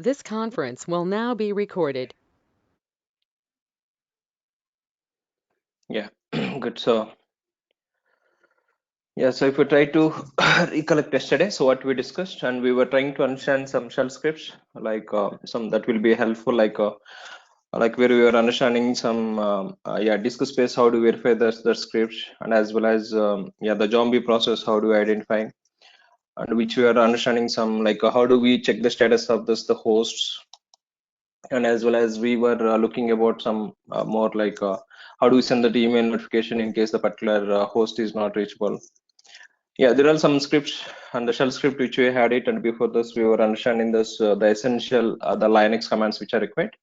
This conference will now be recorded. Yeah, good. So, yeah, so if we try to recollect yesterday, so what we discussed, and we were trying to understand some shell scripts, like some that will be helpful, like where we were understanding some, yeah, disk space, how do we verify the scripts, and as well as, yeah, the zombie process, how do we identify, and which we are understanding some, like how do we check the status of the hosts, and as well as we were looking about some more like how do we send the email notification in case the particular host is not reachable. Yeah, there are some scripts and the shell script which we had it, and before this we were understanding this the essential the Linux commands which are required.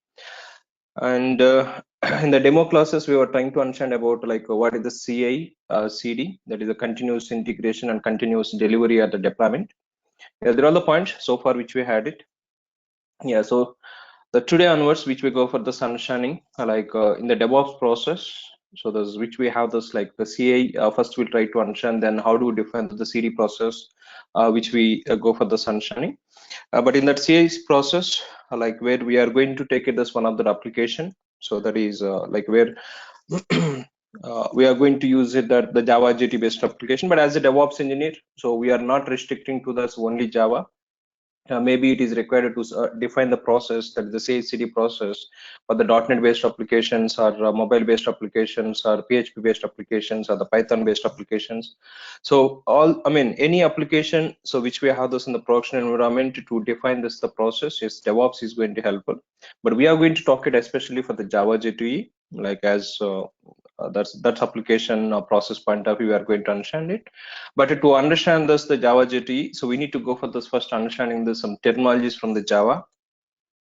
And in the demo classes we were trying to understand about like what is the CI CD, that is a continuous integration and continuous delivery at the deployment. Yeah, there are the points so far which we had it. Yeah, so the today onwards which we go for this understanding like in the DevOps process. So there's which we have this like the CI first we'll try to understand, then how do we define the CD process, which we go for this understanding. But in that CI process, like where we are going to take it as one of the application. So that is like where we are going to use it that the Java JT based application. But as a DevOps engineer, so we are not restricting to this only Java. Maybe it is required to define the process, that is the CI/CD process, for the .NET based applications or mobile based applications or PHP based applications or the Python based applications. So all, I mean, any application, so which we have this in the production environment to define this the process, yes, DevOps is going to helpful. But we are going to talk it especially for the Java J2E, like as that's application process point of view, we are going to understand it. But to understand this, the Java JT, so we need to go for this first understanding this some terminologies from the Java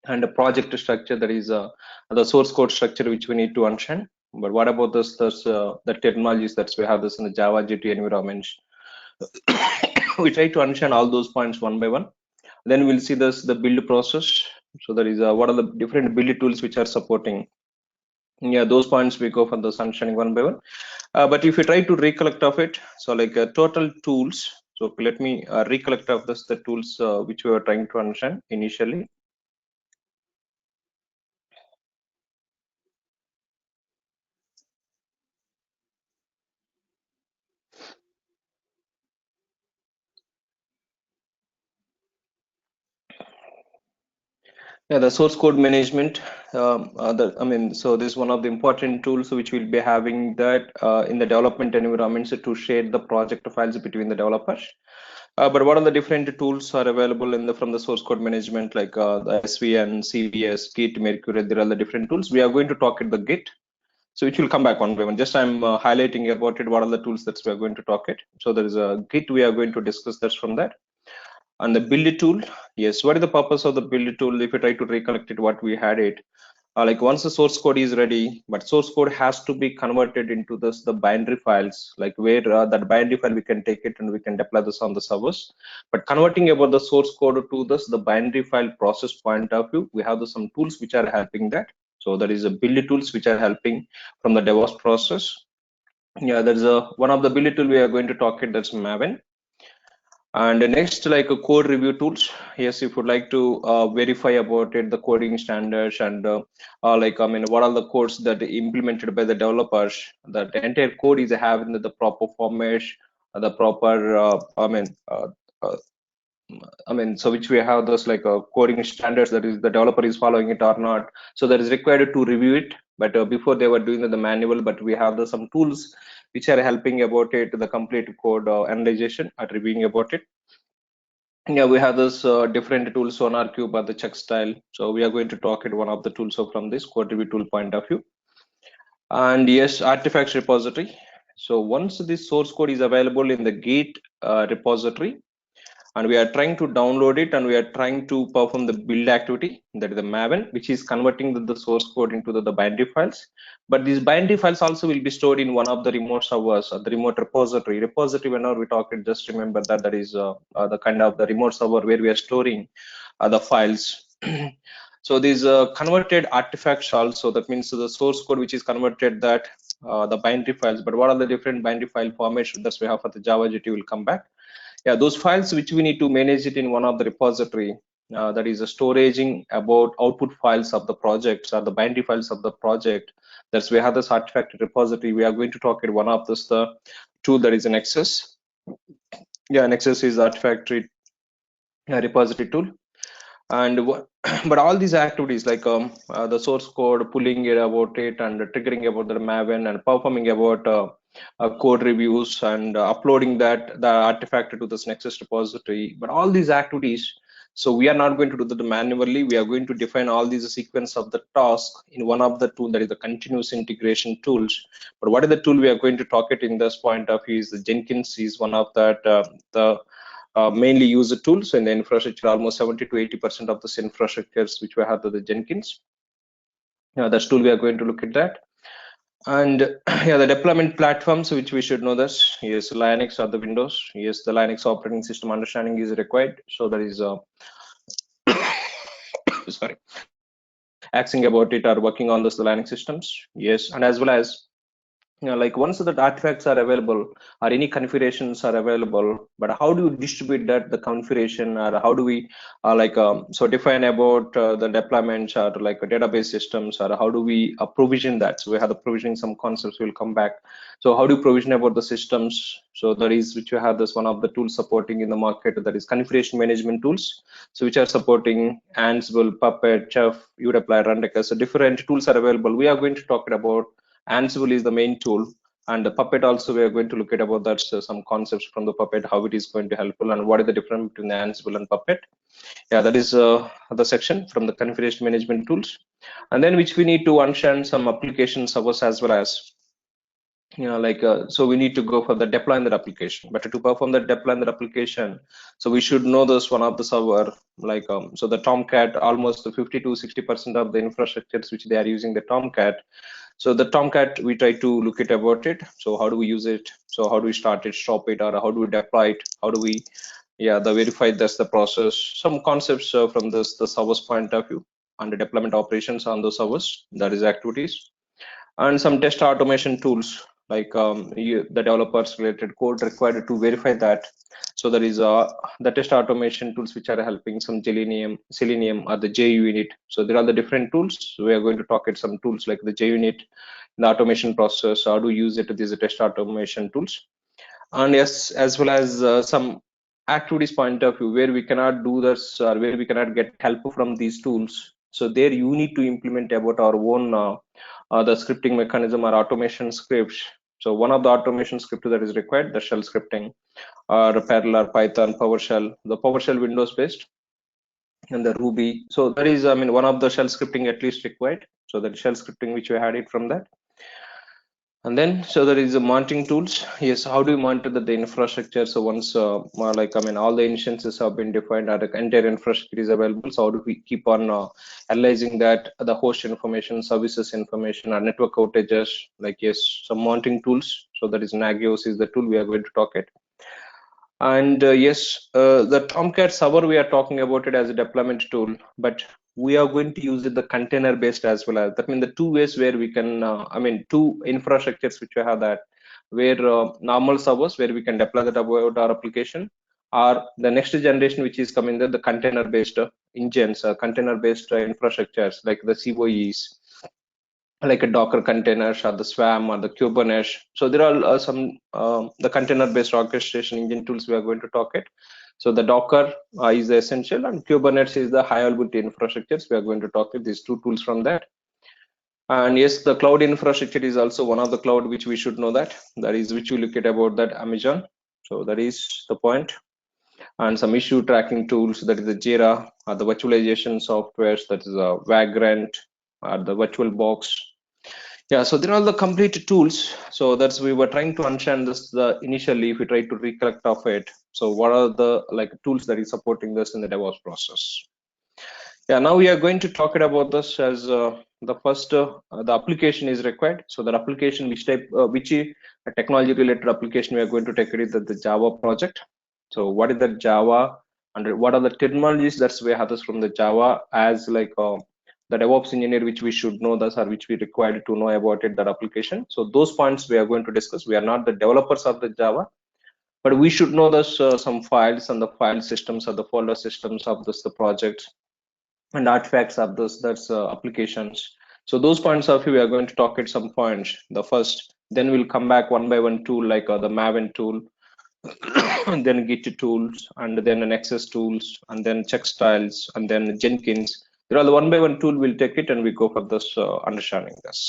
and a project structure, that is the source code structure which we need to understand. But what about this the terminologies that we have this in the Java JT environment? We try to understand all those points one by one. Then we'll see this the build process. So there is what are the different build tools which are supporting. Yeah, those points we go for the understanding one by one. But if you try to recollect of it, so like total tools, so let me recollect of this the tools which we were trying to understand initially. Yeah, the source code management. I mean, so this is one of the important tools which we'll be having that in the development environments to share the project files between the developers. But what are the different tools are available in the from the source code management, like the SVN, CVS, Git, Mercury? There are the different tools. We are going to talk at the Git. So it will come back one by one. Just I'm highlighting about it. What are the tools that we are going to talk it? So there is a Git. We are going to discuss that from that. And the build tool. Yes. What is the purpose of the build tool? If you try to recollect it, what we had it. Like once the source code is ready, but source code has to be converted into this the binary files, like where that binary file we can take it and we can deploy this on the servers. But converting about the source code to this the binary file process point of view, we have some tools which are helping that. So there is a build tools which are helping from the DevOps process. Yeah, there's a one of the build tool we are going to talk it, that's Maven. And next, like a code review tools. Yes, if you'd like to verify about it, the coding standards and like, I mean, what are the codes that are implemented by the developers? That the entire code is having the proper format, the proper, I mean, so which we have those like coding standards, that is the developer is following it or not. So that is required to review it. But before they were doing the manual, but we have some tools which are helping about it, the complete code analyzation and reviewing about it. Yeah, we have this different tools on our cube at the check style. So we are going to talk at one of the tools from this code review tool point of view. And yes, artifacts repository. So once the source code is available in the Git repository, and we are trying to download it and we are trying to perform the build activity, that is the Maven, which is converting the source code into the binary files. But these binary files also will be stored in one of the remote servers or the remote repository. Repository, whenever we talk it, just remember that that is the kind of the remote server where we are storing the files. So these converted artifacts also, that means the source code which is converted that the binary files. But what are the different binary file formats that we have for the Java JT will come back. Yeah, those files which we need to manage it in one of the repository. that is storaging about output files of the projects or the binary files of the project. That's we have this artifact repository. We are going to talk at one of this the tool that is an Nexus. Yeah, Nexus is artifact repository tool. And but all these activities like the source code, pulling it about it, and triggering about the Maven, and performing about code reviews, and uploading the artifact to this Nexus repository. But all these activities, so we are not going to do that manually. We are going to define all these sequence of the task in one of the tool, that is the continuous integration tools. But what is the tool we are going to talk it in this point of view is the Jenkins is one of that the mainly used tools in the infrastructure. Almost 70 to 80% of this infrastructures which we have to the Jenkins. That's tool we are going to look at that. And yeah, the deployment platforms which we should know this. Yes, Linux or the Windows. Yes, the Linux operating system understanding is required. So there is sorry, asking about it or working on this the Linux systems. Yes, and as well as like once the artifacts are available or any configurations are available, but how do you distribute that the configuration, or how do we so define about the deployments or like database systems, or how do we provision that? So we have the provisioning some concepts, we'll come back. So how do you provision about the systems? So there is which you have this one of the tools supporting in the market, that is configuration management tools, so which are supporting Ansible, Puppet, Chef, udeploy, Rundeck. So different tools are available. We are going to talk about Ansible is the main tool, and the Puppet also we are going to look at about that. So some concepts from the Puppet, how it is going to helpful, and what is the difference between the Ansible and Puppet. Yeah, that is the section from the configuration management tools. And then which we need to understand some application servers as well as so we need to go for the deploy in that application. But to perform the deploy in that application, so we should know this one of the server, so the Tomcat, almost 50 to 60% of the infrastructures which they are using the Tomcat. So the Tomcat, we try to look at about it. So how do we use it? So how do we start it, stop it, or how do we deploy it? How do we, the verify that's the process. Some concepts from the server's point of view, and the deployment operations on the servers, that is activities, and some test automation tools like the developers related code required to verify that. So there is the test automation tools which are helping some Selenium or the JUnit. So there are the different tools. We are going to talk at some tools like the JUnit, the automation process, how to use it. These are test automation tools. And yes, as well as some activities point of view where we cannot do this, or where we cannot get help from these tools. So there you need to implement about our own the scripting mechanism or automation scripts. So one of the automation script that is required, the shell scripting, or Perl or Python, PowerShell, the PowerShell Windows based, and the Ruby. So that is, I mean, one of the shell scripting at least required. So that shell scripting which we had it from that. And then so there is a monitoring tools. Yes, how do you monitor the infrastructure? So once all the instances have been defined, or the entire infrastructure is available, so how do we keep on analyzing that the host information, services information, or network outages? Like, yes, some monitoring tools. So that is Nagios is the tool we are going to talk it. And yes, the Tomcat server, we are talking about it as a deployment tool, but we are going to use it the container based as well. As that means the two ways where we can two infrastructures which we have, that where normal servers where we can deploy that about our application, or the next generation which is coming, the container based engines, container based infrastructures like the COEs, like a Docker containers or the Swarm or the Kubernetes. So there are some the container based orchestration engine tools we are going to talk it. So the Docker is the essential, and Kubernetes is the high availability infrastructures. We are going to talk with these two tools from that. And yes, the cloud infrastructure is also one of the cloud which we should know, that is which we look at about that Amazon. So that is the point. And some issue tracking tools, that is the Jira, or the virtualization softwares, that is a Vagrant, or the VirtualBox. Yeah, so there are the complete tools. So that's we were trying to understand this initially. If we try to recollect of it, so what are the tools that is supporting this in the DevOps process? Yeah, now we are going to talk about this as the first the application is required. So the application which type which technology related application we are going to take it is the Java project. So what is the Java, and what are the technologies that's we have this from the Java as the DevOps engineer which we should know this, or which we required to know about it, that application. So those points we are going to discuss. We are not the developers of the Java, but we should know this some files and the file systems or the folder systems of this the project and artifacts of this that's applications. So those points of view we are going to talk at some points the first, then we'll come back one by one tool like the Maven tool, and then Git tools, and then the Nexus tools, and then check styles, and then Jenkins. There are the one by one tool. We'll take it and we go for this understanding this.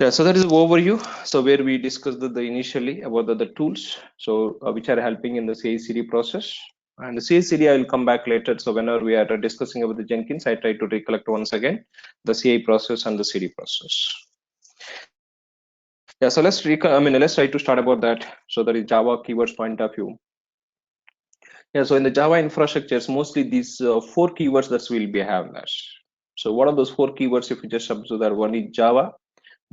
Yeah, so that is the overview. So where we discussed the initially about the tools, so which are helping in the CI/CD process. And the CI/CD I will come back later. So whenever we are discussing about the Jenkins, I try to recollect once again the CI process and the CD process. Yeah, so let's try to start about that. So that is Java keywords point of view. Yeah, so in the Java infrastructures, mostly these 4 keywords that we'll be having us. So what are those 4 keywords? If you just observe that, one is Java,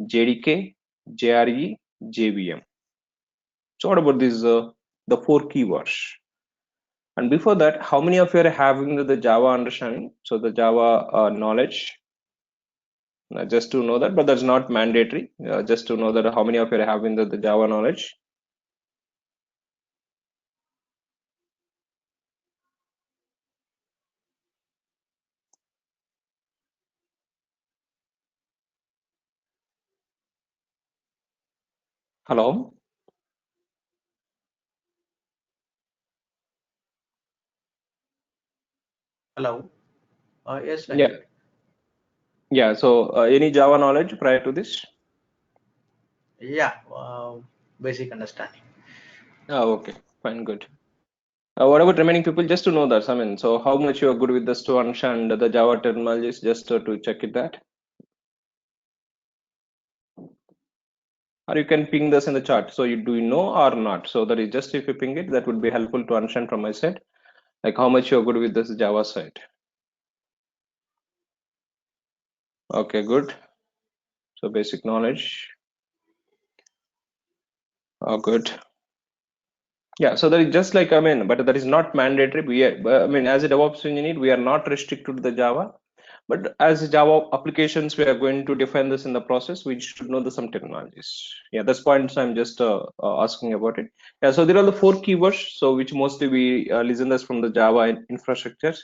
JDK, JRE, JVM. So what about these the 4 keywords? And before that, how many of you are having the Java understanding? So the Java knowledge, just to know that, but that's not mandatory. Just to know that how many of you are having the Java knowledge. Hello. Hello. Yes, Yeah. Venkat. Yeah. So any Java knowledge prior to this? Yeah, basic understanding. Oh, okay. Fine. Good. What about remaining people? Just to know that, I mean, so how much you are good with this to understand the Java terminologies, just to check it that. Or you can ping this in the chat. So you do you know or not? So that is just if you ping it, that would be helpful to understand from my side, like how much you're good with this Java side. Okay, good. So basic knowledge. Oh, good. Yeah, so that is just like, I mean, but that is not mandatory. I mean, as a DevOps engineer, we are not restricted to the Java. But as a Java applications, we are going to define this in the process. We should know the some technologies. Yeah, that's points I'm just asking about it. Yeah, so there are the 4 keywords. So which mostly we listen this from the Java infrastructures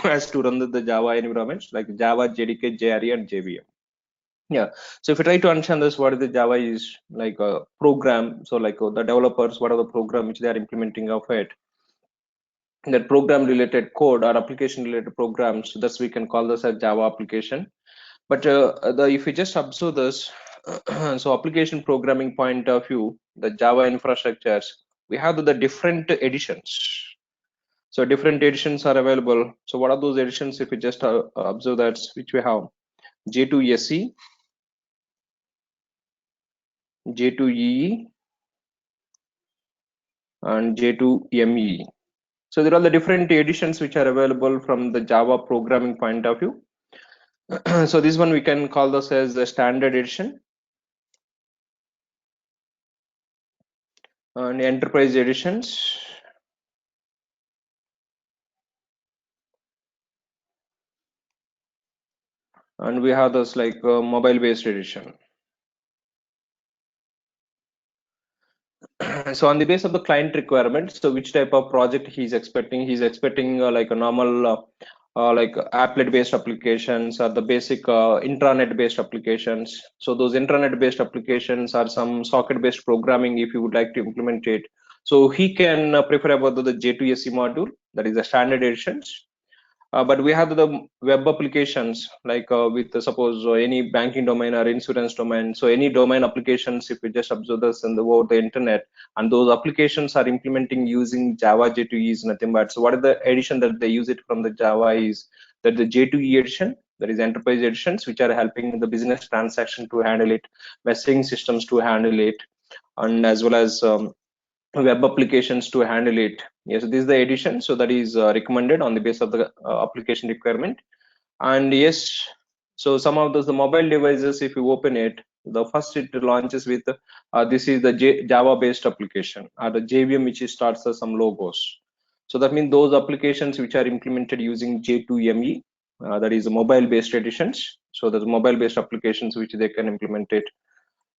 as to run the Java environments like Java, JDK, JRE, and JVM. Yeah, so if you try to understand this, what is the Java is like a program. So like the developers, what are the program which they are implementing of it, that program related code or application related programs, thus we can call this a Java application. But if you just observe this, so application programming point of view, the Java infrastructures, we have the different editions. So different editions are available. So what are those editions? If you just observe that, which we have J2SE, J2EE, and J2ME. So there are the different editions which are available from the Java programming point of view. So this one we can call this as the standard edition and enterprise editions. And we have this like mobile based edition. So on the base of the client requirements, so which type of project he's expecting like a normal like applet based applications or the basic intranet based applications. So those intranet based applications are some socket based programming if you would like to implement it. So he can prefer about the J2SE module, that is the standard editions. But we have the web applications like with suppose any banking domain or insurance domain. So any domain applications, if we just observe this in the over the internet, and those applications are implementing using Java J2E is nothing but. So what is the edition that they use it from the Java is that the J2E edition, that is enterprise editions, which are helping the business transaction to handle it, messaging systems to handle it, and as well as web applications to handle it. Yes, this is the edition, so that is recommended on the basis of the application requirement. And yes, so some of those the mobile devices, if you open it, the first it launches with this is the Java based application or the JVM, which starts as some logos. So that means those applications which are implemented using J2ME, that is mobile based editions. So the mobile based applications which they can implement it,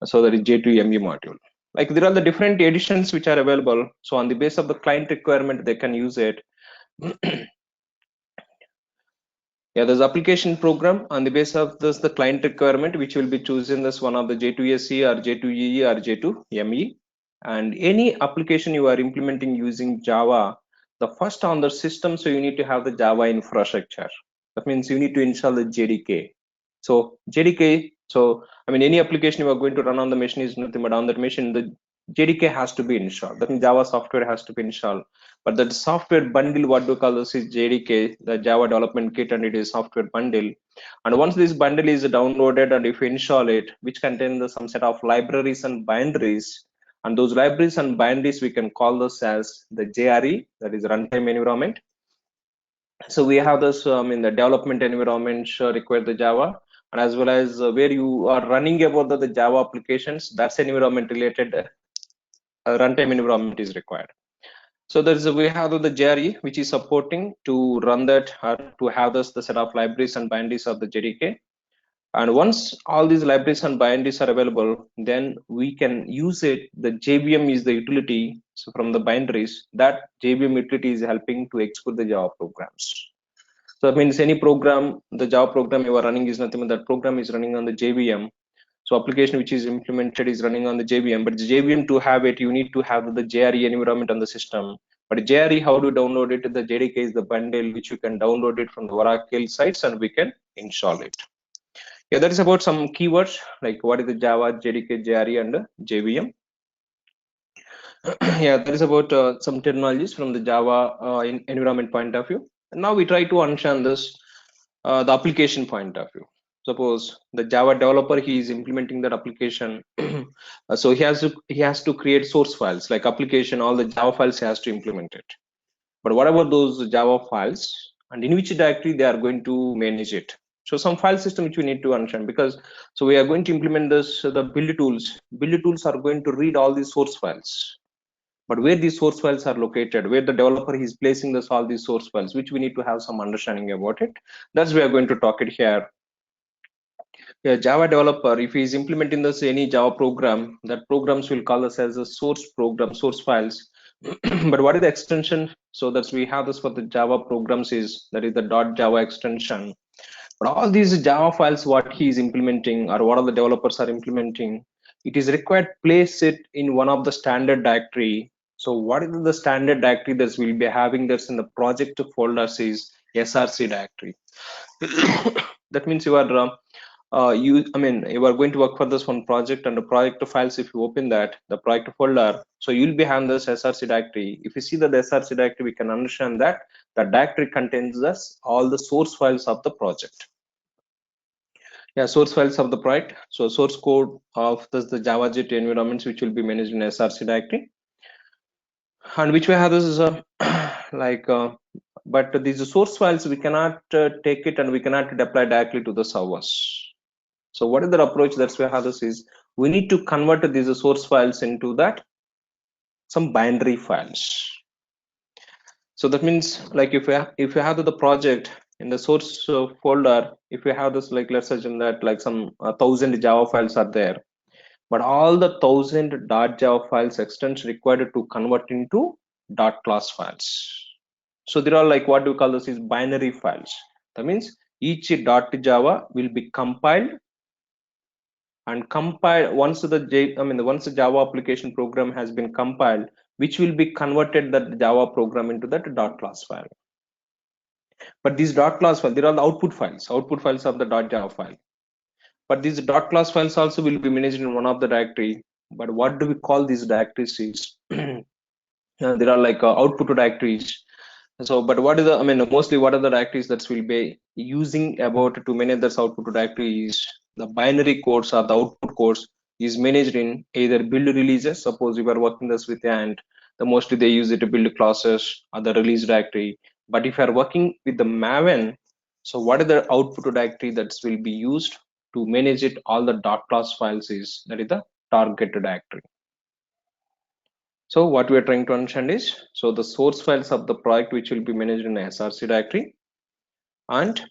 so that is J2ME module. like there are the different editions which are available. So on the base of the client requirement, they can use it. Yeah, there's application program on the base of this the client requirement, which will be chosen as one of the J2SE or J2EE or J2ME. And any application you are implementing using Java, the first on the system, so you need to have the Java infrastructure. That means you need to install the JDK. So JDK, so I mean any application you are going to run on the machine is nothing but on that machine, the JDK has to be installed. That means Java software has to be installed. But the software bundle, what we call this is JDK, the Java Development Kit, and it is software bundle. And once this bundle is downloaded and if you install it, which contains some set of libraries and binaries, and those libraries and binaries we can call this as the JRE, that is runtime environment. So we have this in the development environment require the Java, and as well as where you are running about the Java applications, that's environment related runtime environment is required. So we have the JRE, which is supporting to run that or to have this the set of libraries and binaries of the JDK. And once all these libraries and binaries are available, then we can use it. The JVM is the utility. So from the binaries, that JVM utility is helping to execute the Java programs. So that means any program, the Java program you are running is nothing but that program is running on the JVM. So application which is implemented is running on the JVM, but the JVM to have it, you need to have the JRE environment on the system. But JRE, how to download it? The JDK is the bundle which you can download it from the Oracle sites and we can install it. Yeah, that is about some keywords like what is the Java, JDK, JRE, and JVM. Yeah, that is about some terminologies from the Java environment point of view. And now we try to understand this the application point of view. Suppose the Java developer, he is implementing that application. So he has to create source files like application, all the Java files he has to implement it. But what about those Java files and in which directory they are going to manage it? So some file system which we need to understand, because so we are going to implement this the build tools. Build tools are going to read all these source files. But where these source files are located, where the developer is placing this all these source files, which we need to have some understanding about it. That's we are going to talk it here. Yeah, Java developer, if he is implementing this any Java program, that programs will call us as a source program, source files. But what is the extension? So that's we have this for the Java programs is that is the .java extension. But all these Java files, what he is implementing or what all the developers are implementing, it is required place it in one of the standard directory. So what is the standard directory that we'll be having that's in the project folders is SRC directory. That means you are you are going to work for this one project, and the project files, if you open that the project folder, so you'll be having this SRC directory. If you see the SRC directory, we can understand that the directory contains us all the source files of the project. Yeah, source files of the project. So source code of the Java Jet environments which will be managed in SRC directory, and which we have this is a but these source files we cannot take it and we cannot deploy directly to the servers. So what is the approach that we have this is we need to convert these source files into that some binary files. So that means like if you have the project in the source folder, if you have this like let's assume that like some 1,000 Java files are there, but all the 1,000 .java files extents required to convert into .class files. So there are like what we call this is binary files. That means each .java will be compiled and compiled once once the Java application program has been compiled, which will be converted that Java program into that .class file. But these .class file, there are the output files of the .java file. But these .class files also will be managed in one of the directory. But what do we call these directories is there are like output directories. So, but what is the mostly what are the directories that will be using about to manage this output directories? The binary codes or the output codes is managed in either build releases. Suppose you are working this with and the mostly they use it to build classes or the release directory. But if you are working with the Maven, so what is the output directory that will be used to manage it? All the .class files is that is the target directory. So what we are trying to understand is, so the source files of the project which will be managed in a SRC directory, and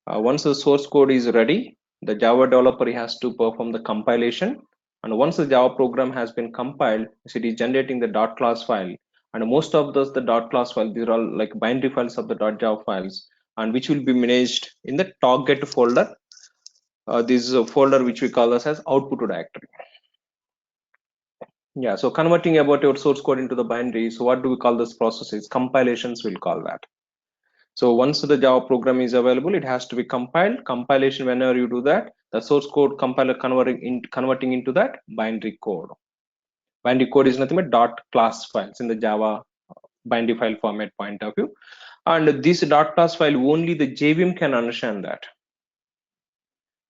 once the source code is ready, the Java developer has to perform the compilation And once the Java program has been compiled, it is generating the .class file. And most of those, the .class file, these are all like binary files of the .java files, and which will be managed in the target folder. This is a folder which we call as output directory. Yeah, so converting about your source code into the binary. So what do we call this process? Is compilations, we'll call that. So once the Java program is available, it has to be compiled. Compilation, whenever you do that, the source code compiler converting into that binary code. Binary code is nothing but .class files in the Java binary file format point of view. And this .class file, only the JVM can understand that.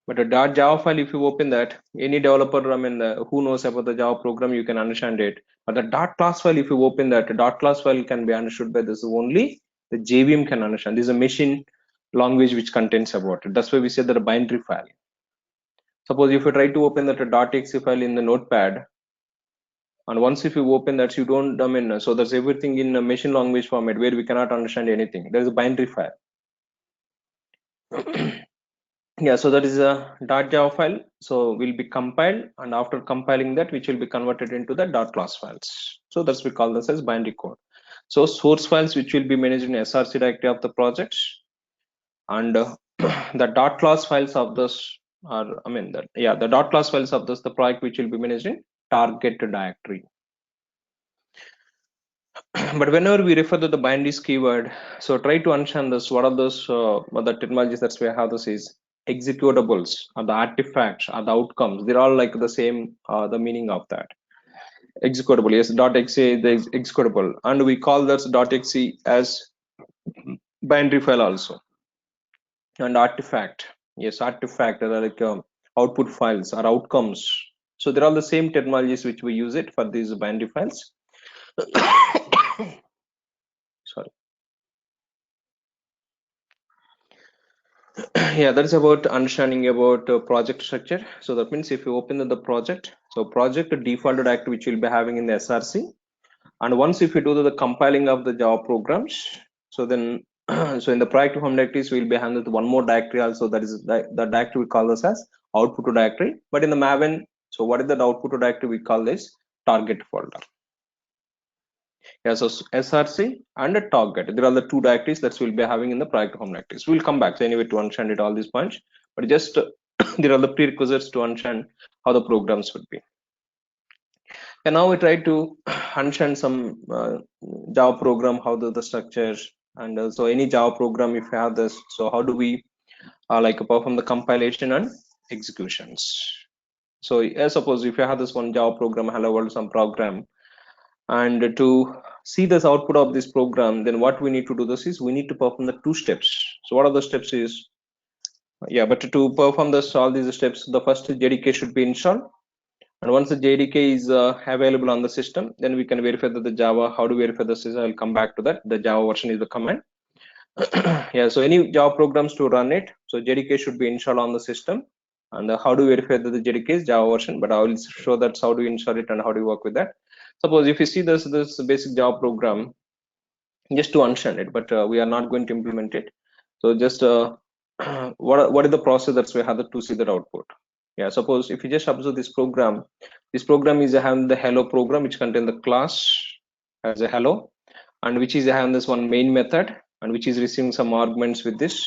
But a .java file, if you open that, any developer, I mean, who knows about the Java program, you can understand it. But the .class file, if you open that, .class file can be understood by this only the JVM can understand. This is a machine language which contains about it. That's why we say that a binary file. Suppose if you try to open that .exe file in the notepad, and once if you open that, you don't, I mean, so there's everything in a machine language format where we cannot understand anything. There is a binary file. Yeah, so that is a .java file. So will be compiled, and after compiling that, which will be converted into the .class files. So that's we call this as binary code. So source files which will be managed in SRC directory of the projects, and the .class files of this are, I mean, that yeah, the .class files of this the project which will be managed in target directory. But whenever we refer to the binaries keyword, so try to understand this. What are those what the technologies that we have? This is executables, or the artifacts, or the outcomes. They're all like the same. The meaning of that executable, yes, .exe is the executable, and we call that .exe as binary file also. And artifact, yes, artifact are like output files or outcomes. So they're all the same technologies which we use it for these binary files. Sorry. Yeah, that's about understanding about project structure. So that means if you open the project, so project default directory which you'll be having in the SRC, and once if you do the compiling of the Java programs, so then so in the project home directories we'll be having one more directory also, that is the directory we call this as output directory. But in the Maven, so what is that output directory? We call this target folder. Yeah, so SRC and a target, there are the two directories that we'll be having in the project home directories. We'll come back so anyway to understand it all these points, but just there are the prerequisites to understand how the programs would be. And now we try to understand some Java program, how the structures, and so any Java program if you have this, so how do we like perform the compilation and executions. So suppose if you have this one Java program, hello world, some program, and to see this output of this program, then what we need to do this is we need to perform the two steps. So what are the steps is, yeah, but to perform this all these steps, the first JDK should be installed, and once the JDK is available on the system, then we can verify that the Java. How to verify this is, I'll come back to that. The Java version is the command. Yeah, so any Java programs to run it, so JDK should be installed on the system, and how to verify that the JDK is Java version, but I will show that's how to install it and how to work with that. Suppose if you see this basic Java program, just to understand it, but we are not going to implement it. So just what is the process that we have to see that output? Yeah, suppose if you just observe this program is having the hello program which contain the class as a hello, and which is having this one main method, and which is receiving some arguments with this,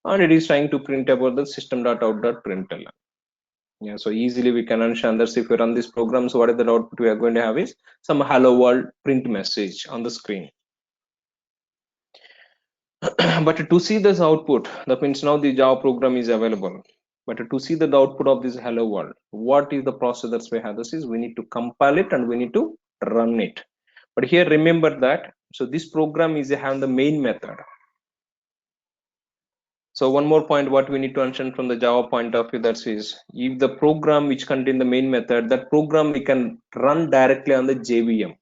and it is trying to print about the system.out.println. Yeah, so easily we can understand that if we run this program, so what is the output we are going to have is some hello world print message on the screen. But to see this output, that means now the Java program is available. But to see the output of this hello world, what is the process that we have? This is we need to compile it and we need to run it. But here remember that, so this program is having the main method. So one more point what we need to understand from the Java point of view, that is if the program which contain the main method, that program we can run directly on the JVM.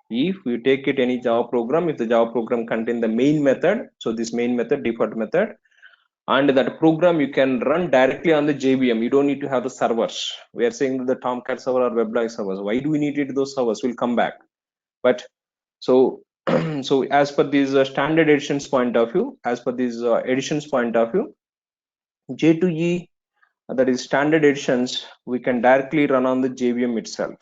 If you take it any Java program, if the Java program contain the main method, so this main method, default method, and that program you can run directly on the JVM. You don't need to have the servers. We are saying that the Tomcat server or WebDrive servers. Why do we need it, those servers? We'll come back. But so so as per these standard editions point of view, as per these editions point of view, J2E that is standard editions, we can directly run on the JVM itself.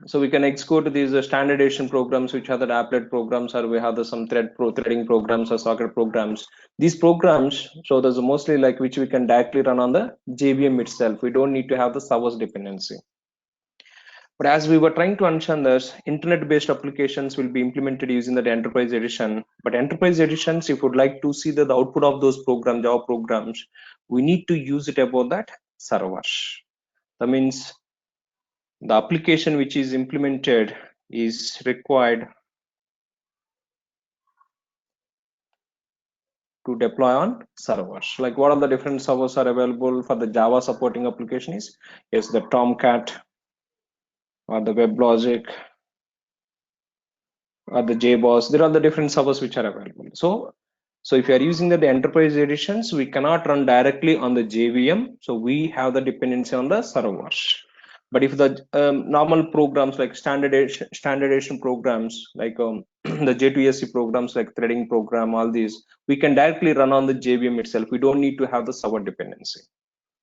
So we can execute these standard edition programs, which are the applet programs, or we have some threading programs or socket programs. These programs, so there's mostly like which we can directly run on the JVM itself. We don't need to have the servers dependency. But as we were trying to understand this, internet-based applications will be implemented using the enterprise edition. But enterprise editions, if you'd like to see the output of those programs, Java programs, we need to use it about that servers. That means the application which is implemented is required to deploy on servers. Like what are the different servers are available for the Java supporting application is, yes, the Tomcat or the WebLogic or the JBoss. There are the different servers which are available. So if you are using the enterprise editions, we cannot run directly on the JVM. So we have the dependency on the servers. But if the normal programs like standard edition programs like the J2SE programs like threading program, all these, we can directly run on the JVM itself. We don't need to have the server dependency.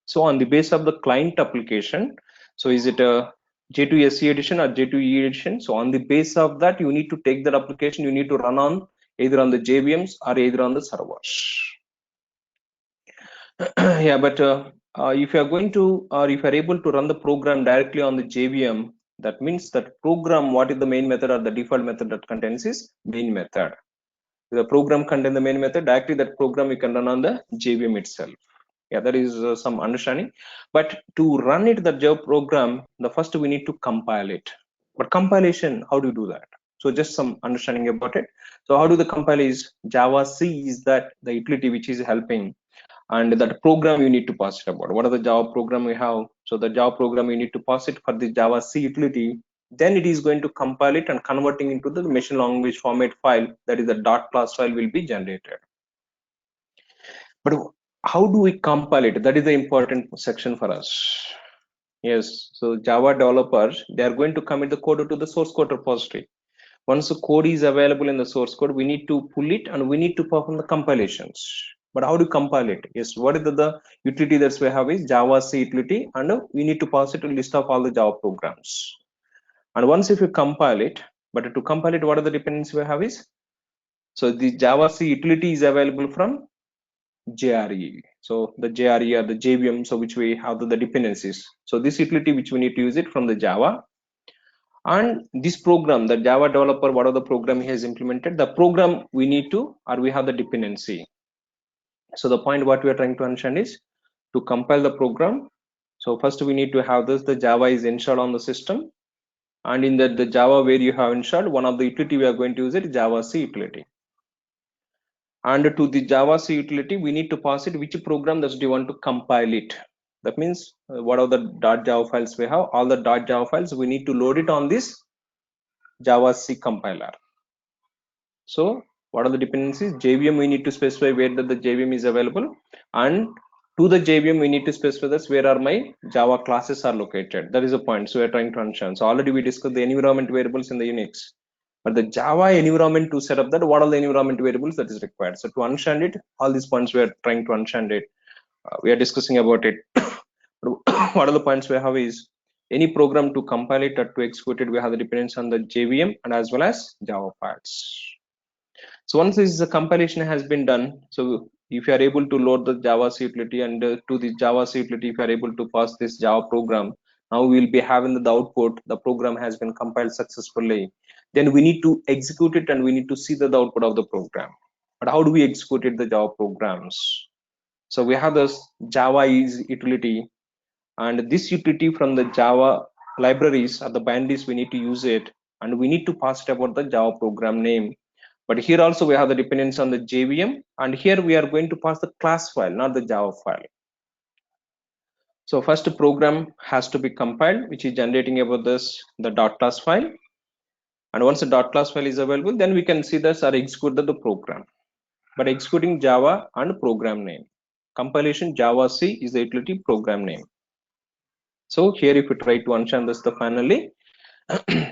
So on the base of the client application, so is it a J2SE edition or J2E edition? So on the base of that, you need to take that application, you need to run on either on the JVMs or either on the servers. Yeah, but if you are going to, or if you are able to run the program directly on the JVM, that means that program, what is the main method or the default method that contains is main method. The program contains the main method, directly that program you can run on the JVM itself. Yeah, that is some understanding. But to run it, the Java program, the first we need to compile it. But compilation, how do you do that? So just some understanding about it. So how do the compile is Java C is that the utility which is helping, and that program you need to pass it about. What are the Java program we have? So the Java program you need to pass it for the Java C utility. Then it is going to compile it and converting into the machine language format file, that is the dot class file will be generated. But how do we compile it? That is the important section for us. Yes, so Java developers, they are going to commit the code to the source code repository. Once the code is available in the source code, we need to pull it and we need to perform the compilations. But how do you compile it? Yes, what is the utility that we have is Java C utility, and we need to pass it a list of all the Java programs. And once if you compile it, but to compile it, what are the dependencies we have is, so the Java C utility is available from JRE. So the JRE or the JVM, so which we have the dependencies. So this utility which we need to use it from the Java, and this program, the Java developer, what are the program he has implemented, the program we need to, or we have the dependency. So the point what we are trying to understand is to compile the program. So first we need to have this, the Java is installed on the system, and in the Java where you have installed, one of the utility we are going to use it, Java C utility. And to the Java C utility, we need to pass it which program that you want to compile it. That means what are the .java files we have, all the .java files we need to load it on this Java C compiler. So what are the dependencies? JVM we need to specify where the JVM is available, and to the JVM we need to specify this where are my Java classes are located. That is the point. So we are trying to understand. So already we discussed the environment variables in the Unix, but the Java environment to set up that, what are the environment variables that is required. So to understand it, all these points we are trying to understand it. We are discussing about it. What are the points we have is any program to compile it or to execute it, we have the dependence on the JVM and as well as Java files. So once this compilation has been done, so if you are able to load the Java C utility, and to the Java C utility, if you are able to pass this Java program, now we will be having the output, the program has been compiled successfully. Then we need to execute it and we need to see the output of the program. But how do we execute it, the Java programs? So we have this Java is utility, and this utility from the Java libraries or the binaries, we need to use it, and we need to pass it about the Java program name. But here also we have the dependence on the JVM, and here we are going to pass the class file, not the Java file. So first program has to be compiled, which is generating about this the dot class file, and once the dot class file is available, then we can see this or execute the program. But executing Java and program name, compilation Java C is the utility program name. So here if you try to understand this, the finally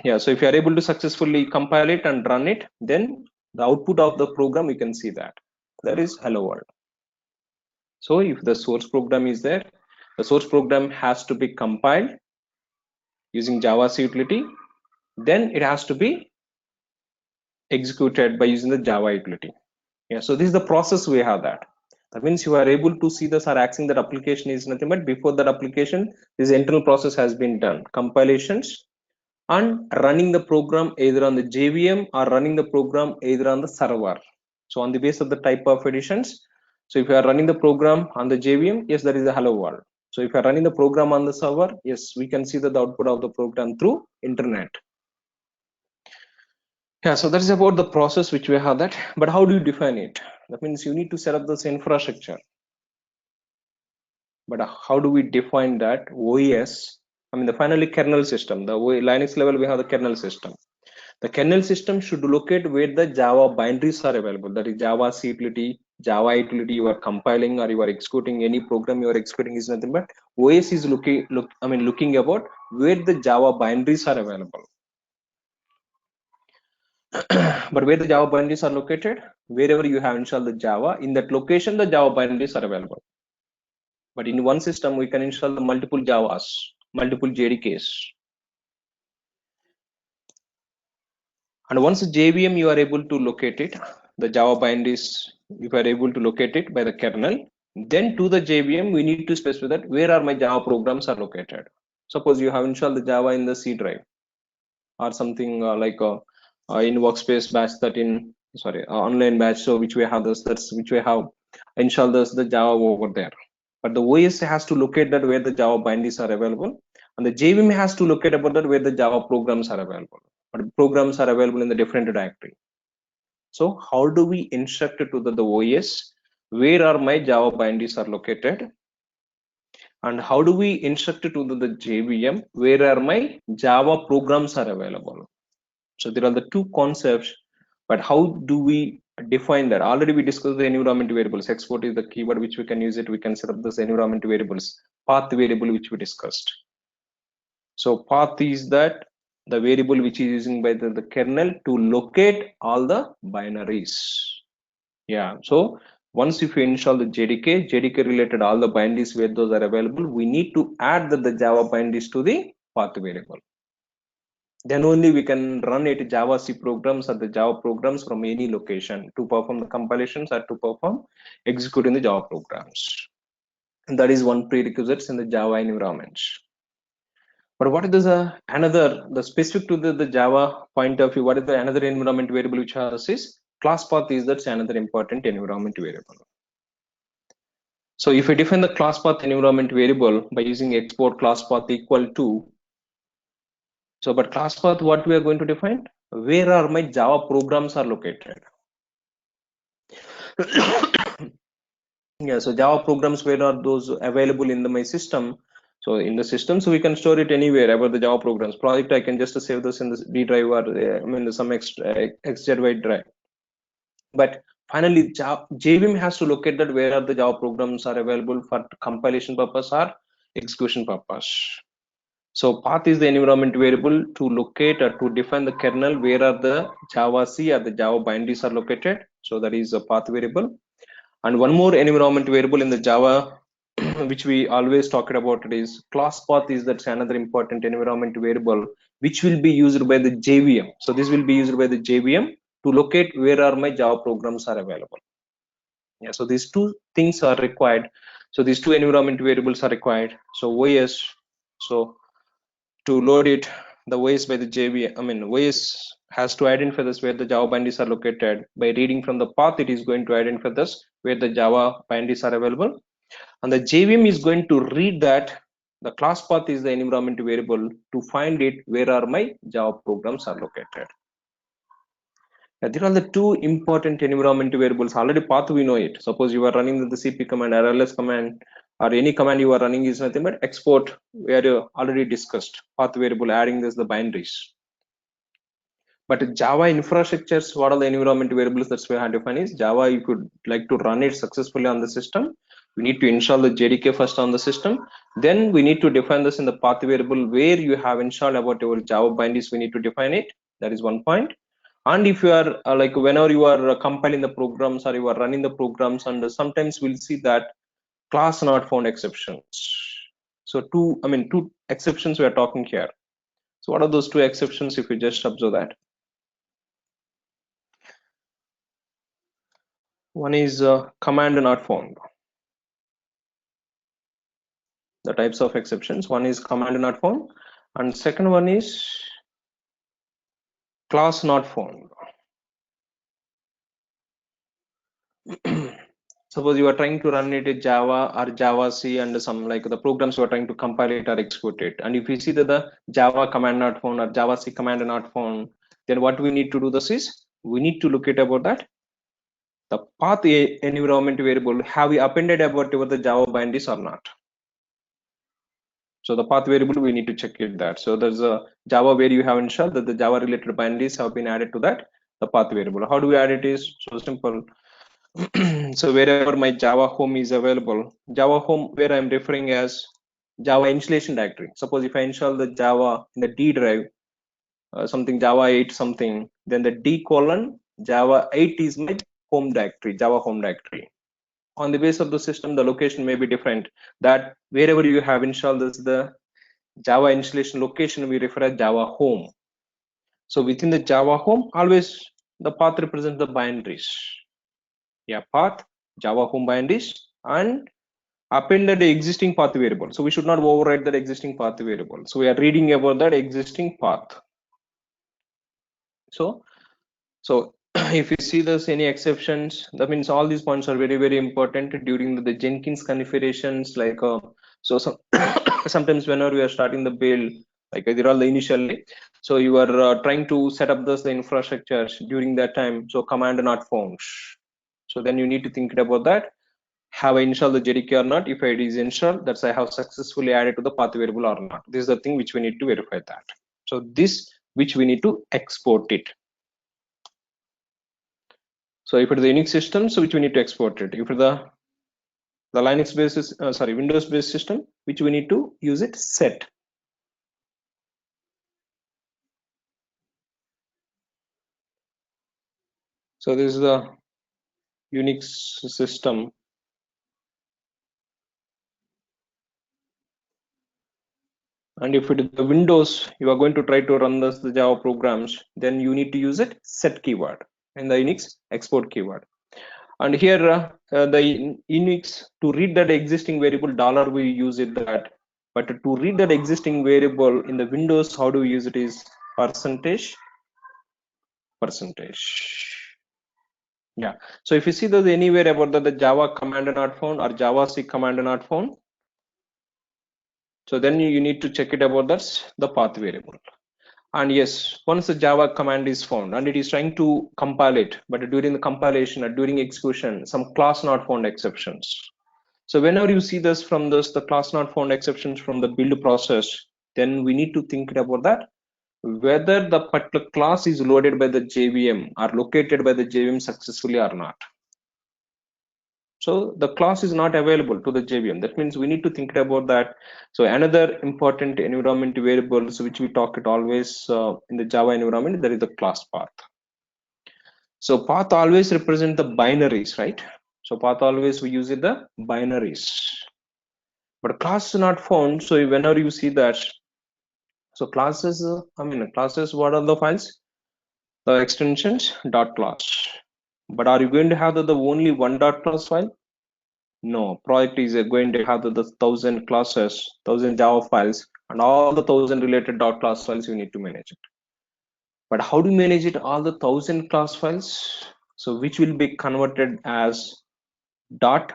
Yeah, so if you are able to successfully compile it and run it, then the output of the program, you can see that is hello world. So if the source program is there, the source program has to be compiled using Java C utility, then it has to be executed by using the Java utility. Yeah, so this is the process we have that. That means you are able to see this or accessing that application is nothing but before that application, this internal process has been done. Compilations and running the program either on the JVM or running the program either on the server. So on the basis of the type of editions, so if you are running the program on the JVM, yes, that is a hello world. So if you are running the program on the server, yes, we can see the output of the program through internet. Yeah, so that is about the process which we have that. But how do you define it? That means you need to set up this infrastructure. But how do we define that OS? I mean, the finally kernel system, the Linux level, we have the kernel system. The kernel system should locate where the Java binaries are available. That is Java C utility, Java utility you are compiling or you are executing any program you are executing is nothing but OS is looking about where the Java binaries are available. But where the Java binaries are located, wherever you have installed the Java, in that location the Java binaries are available. But in one system we can install the multiple Javas, multiple JDKs. And once JVM you are able to locate it, the Java binaries, if you are able to locate it by the kernel, then to the JVM we need to specify that where are my Java programs are located. Suppose you have installed the Java in the C drive or something in workspace batch 13, sorry, online batch, so which we have this, that's which we have installed this, the Java over there. But the OS has to locate that where the Java binaries are available, and the JVM has to locate about that where the Java programs are available. But programs are available in the different directory. So how do we instruct to the OS where are my Java binaries are located, and how do we instruct to the JVM where are my Java programs are available? So there are the two concepts, but how do we define that? Already we discussed the environment variables. Export is the keyword which we can use it. We can set up this environment variables, path variable which we discussed. So path is that the variable which is using by the kernel to locate all the binaries. Yeah, so once if you install the JDK related all the binaries where those are available, we need to add the Java binaries to the path variable. Then only we can run it Java C programs or the Java programs from any location to perform the compilations or to perform executing the Java programs. And that is one prerequisite in the Java environment. But what is the specific to the Java point of view? What is the another environment variable which has is class path is that's another important environment variable. So if we define the class path environment variable by using export class path equal to, so but class path what we are going to define, where are my Java programs are located. Yeah, so Java programs, where are those available in my system? So in the system, so we can store it anywhere about the Java programs project. I can just save this in the D drive or some XZ drive. But finally, JVM has to locate that where are the Java programs are available for compilation purpose or execution purpose. So path is the environment variable to locate or to define the kernel where are the Java C or the Java binaries are located. So that is a path variable. And one more environment variable in the Java which we always talked about it is class path is that's another important environment variable which will be used by the JVM. So this will be used by the JVM to locate where are my Java programs are available. Yeah, so these two things are required. So these two environment variables are required. So OS, so to load it, the OS by the JVM, OS has to identify this where the Java binaries are located. By reading from the path, it is going to identify this where the Java binaries are available. And the JVM is going to read that the class path is the environment variable to find it where are my Java programs are located. Now, there are the two important environment variables. Already path we know it. Suppose you are running the CP command or ls command or any command you are running is nothing but export, where you already discussed path variable adding this the binaries. But Java infrastructures, what are the environment variables that we have defined is Java, you could like to run it successfully on the system. We need to install the JDK first on the system. Then we need to define this in the path variable where you have installed about your Java bindings. We need to define it. That is one point. And if you are like whenever you are compiling the programs or you are running the programs, and sometimes we'll see that class not found exceptions. So two exceptions we are talking here. So what are those two exceptions if you just observe that? One is command not found. The types of exceptions. One is command not found, and second one is class not found. Suppose you are trying to run it in Java or Java C, and some like the programs you are trying to compile it or export it, and if you see that the Java command not found or Java C command not found, then what we need to do this is we need to look at about that the path environment variable, have we appended about the Java bindings or not. So the path variable, we need to check it that. So there's a Java where you have installed that the Java related binaries have been added to that, the path variable. How do we add it is so simple. So wherever my Java home is available, Java home where I'm referring as Java installation directory. Suppose if I install the Java in the D drive, something Java 8 something, then the D colon Java 8 is my home directory, Java home directory. On the base of the system, the location may be different. That wherever you have installed this, the Java installation location we refer as Java home. So within the Java home, always the path represents the binaries. Yeah, path, Java home binaries, and append the existing path variable. So we should not override that existing path variable. So we are reading about that existing path. So if you see there's any exceptions, that means all these points are very, very important during the Jenkins configurations. Like sometimes whenever we are starting the build, like they're all the initially, so you are trying to set up the infrastructure during that time. So command not found. So then you need to think about that. Have I installed the JDK or not? If it is installed, that's I have successfully added to the path variable or not. This is the thing which we need to verify that. So this which we need to export it. So if it is the Unix system, so which we need to export it. If it is the Linux based, Windows based system, which we need to use it set. So this is the Unix system. And if it is the Windows, you are going to try to run the Java programs, then you need to use it set keyword in the Unix export keyword. And here the Unix, to read that existing variable dollar, we use it that. But to read that existing variable in the Windows, how do we use it is percentage. Yeah. So if you see there's anywhere about the Java command not found or Java C command not found, so then you need to check it about that's the path variable. And yes, once the Java command is found and it is trying to compile it, but during the compilation or during execution, some class not found exceptions. So whenever you see this from this, the class not found exceptions from the build process, then we need to think about that, whether the particular class is loaded by the JVM or located by the JVM successfully or not. So the class is not available to the JVM. That means we need to think about that. So another important environment variables which we talk it always in the Java environment, there is the class path. So path always represent the binaries, right? So path always we use it the binaries. But class is not found. So whenever you see that, so classes, classes, what are the files? The extensions dot class. But are you going to have the only one dot class file? No, project is going to have the 1,000 classes, 1,000 Java files, and all the 1,000 related dot class files you need to manage it. But how do you manage it? All the 1,000 class files, so which will be converted as dot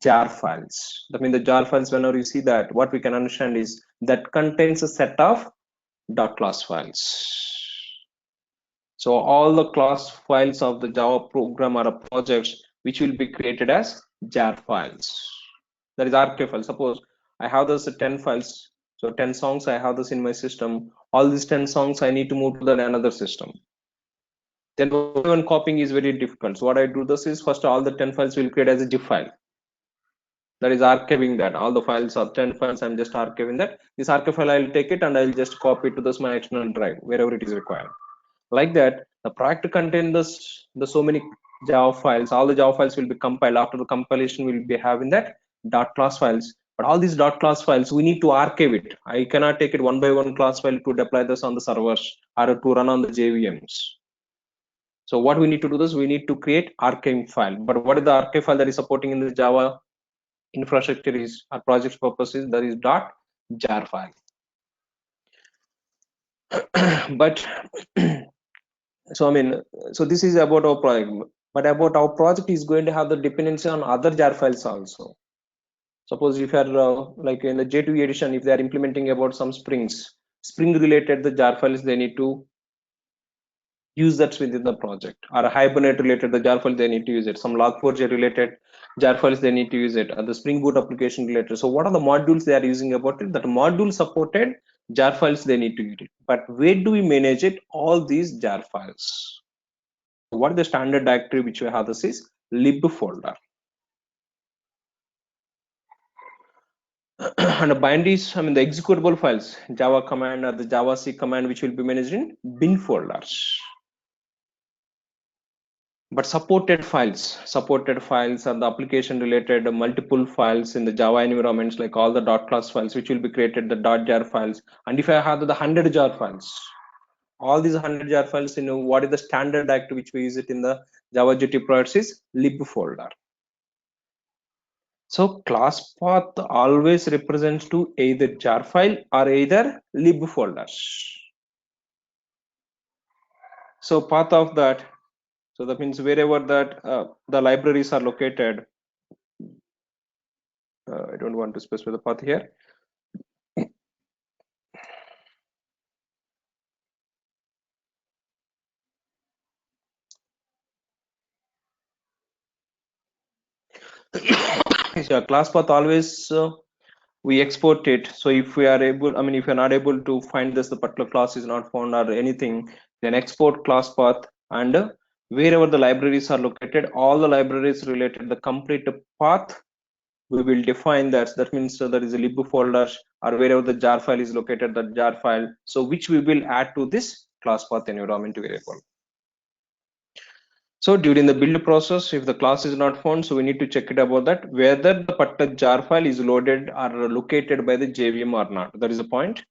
jar files. That means the jar files, whenever you see that, what we can understand is that contains a set of dot class files. So all the class files of the Java program or projects which will be created as jar files. That is archive file. Suppose I have those 10 files, so 10 songs I have this in my system. All these 10 songs I need to move to another system. Then when copying is very difficult. So what I do this is first all the 10 files will create as a zip file. that is archiving that. All the files are 10 files, I'm just archiving that. This archive file, I'll take it and I'll just copy it to this my external drive, wherever it is required. Like that, the project contains the so many Java files. All the Java files will be compiled. After the compilation, we'll be having that dot class files. But all these dot class files, we need to archive it. I cannot take it one by one class file to deploy this on the servers or to run on the JVMs. So what we need to do is we need to create archive file. But what is the archive file that is supporting in the Java infrastructure is our project purposes, that is .jar file. But so I mean, so this is about our project, but about our project is going to have the dependency on other jar files also. Suppose if you are like in the J2 edition, if they are implementing about some spring related the jar files, they need to use that within the project. Or Hibernate related the jar file, they need to use it. Some Log4j related jar files, they need to use it. The Spring Boot application related. So what are the modules they are using about it? That module supported jar files, they need to use it. But where do we manage it? All these jar files. What is the standard directory which we have? This is lib folder. And the binaries, I mean the executable files, Java command or the JavaC command, which will be managed in bin folders. But supported files are the application related multiple files in the Java environments, like all the .class files, which will be created the .jar files. And if I have the 100 jar files, all these 100 jar files, you know, what is the standard directory which we use it in the Java GT projects is lib folder. So class path always represents to either jar file or either lib folders. So path of that, so that means wherever that the libraries are located, I don't want to specify the path here. So class path always we export it. So if we are able, I mean, if you're not able to find this, the particular class is not found or anything, then export class path, and wherever the libraries are located, all the libraries related the complete path, we will define that. That means there is a lib folder or wherever the jar file is located, that jar file, so which we will add to this class path environment variable. So during the build process, if the class is not found, so we need to check it about that, whether the particular jar file is loaded or located by the JVM or not. That is the point.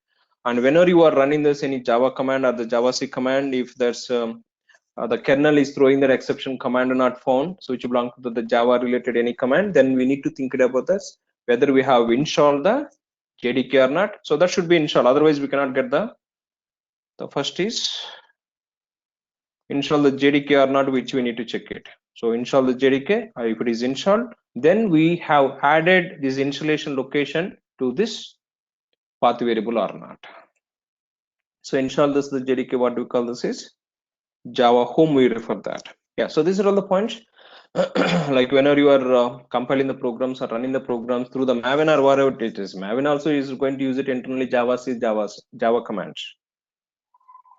And whenever you are running this any Java command or the JavaC command, if there's the kernel is throwing that exception command not found, so which belongs to the Java related any command, then we need to think about this, whether we have installed the JDK or not. So that should be installed, otherwise we cannot get the first is install the JDK or not, which we need to check it. So install the JDK, if it is installed, then we have added this installation location to this path variable or not. So install this the JDK, what do we call this is Java home, we refer that. Yeah, so these are all the points. Like whenever you are compiling the programs or running the programs through the Maven or whatever it is, Maven also is going to use it internally, Java commands.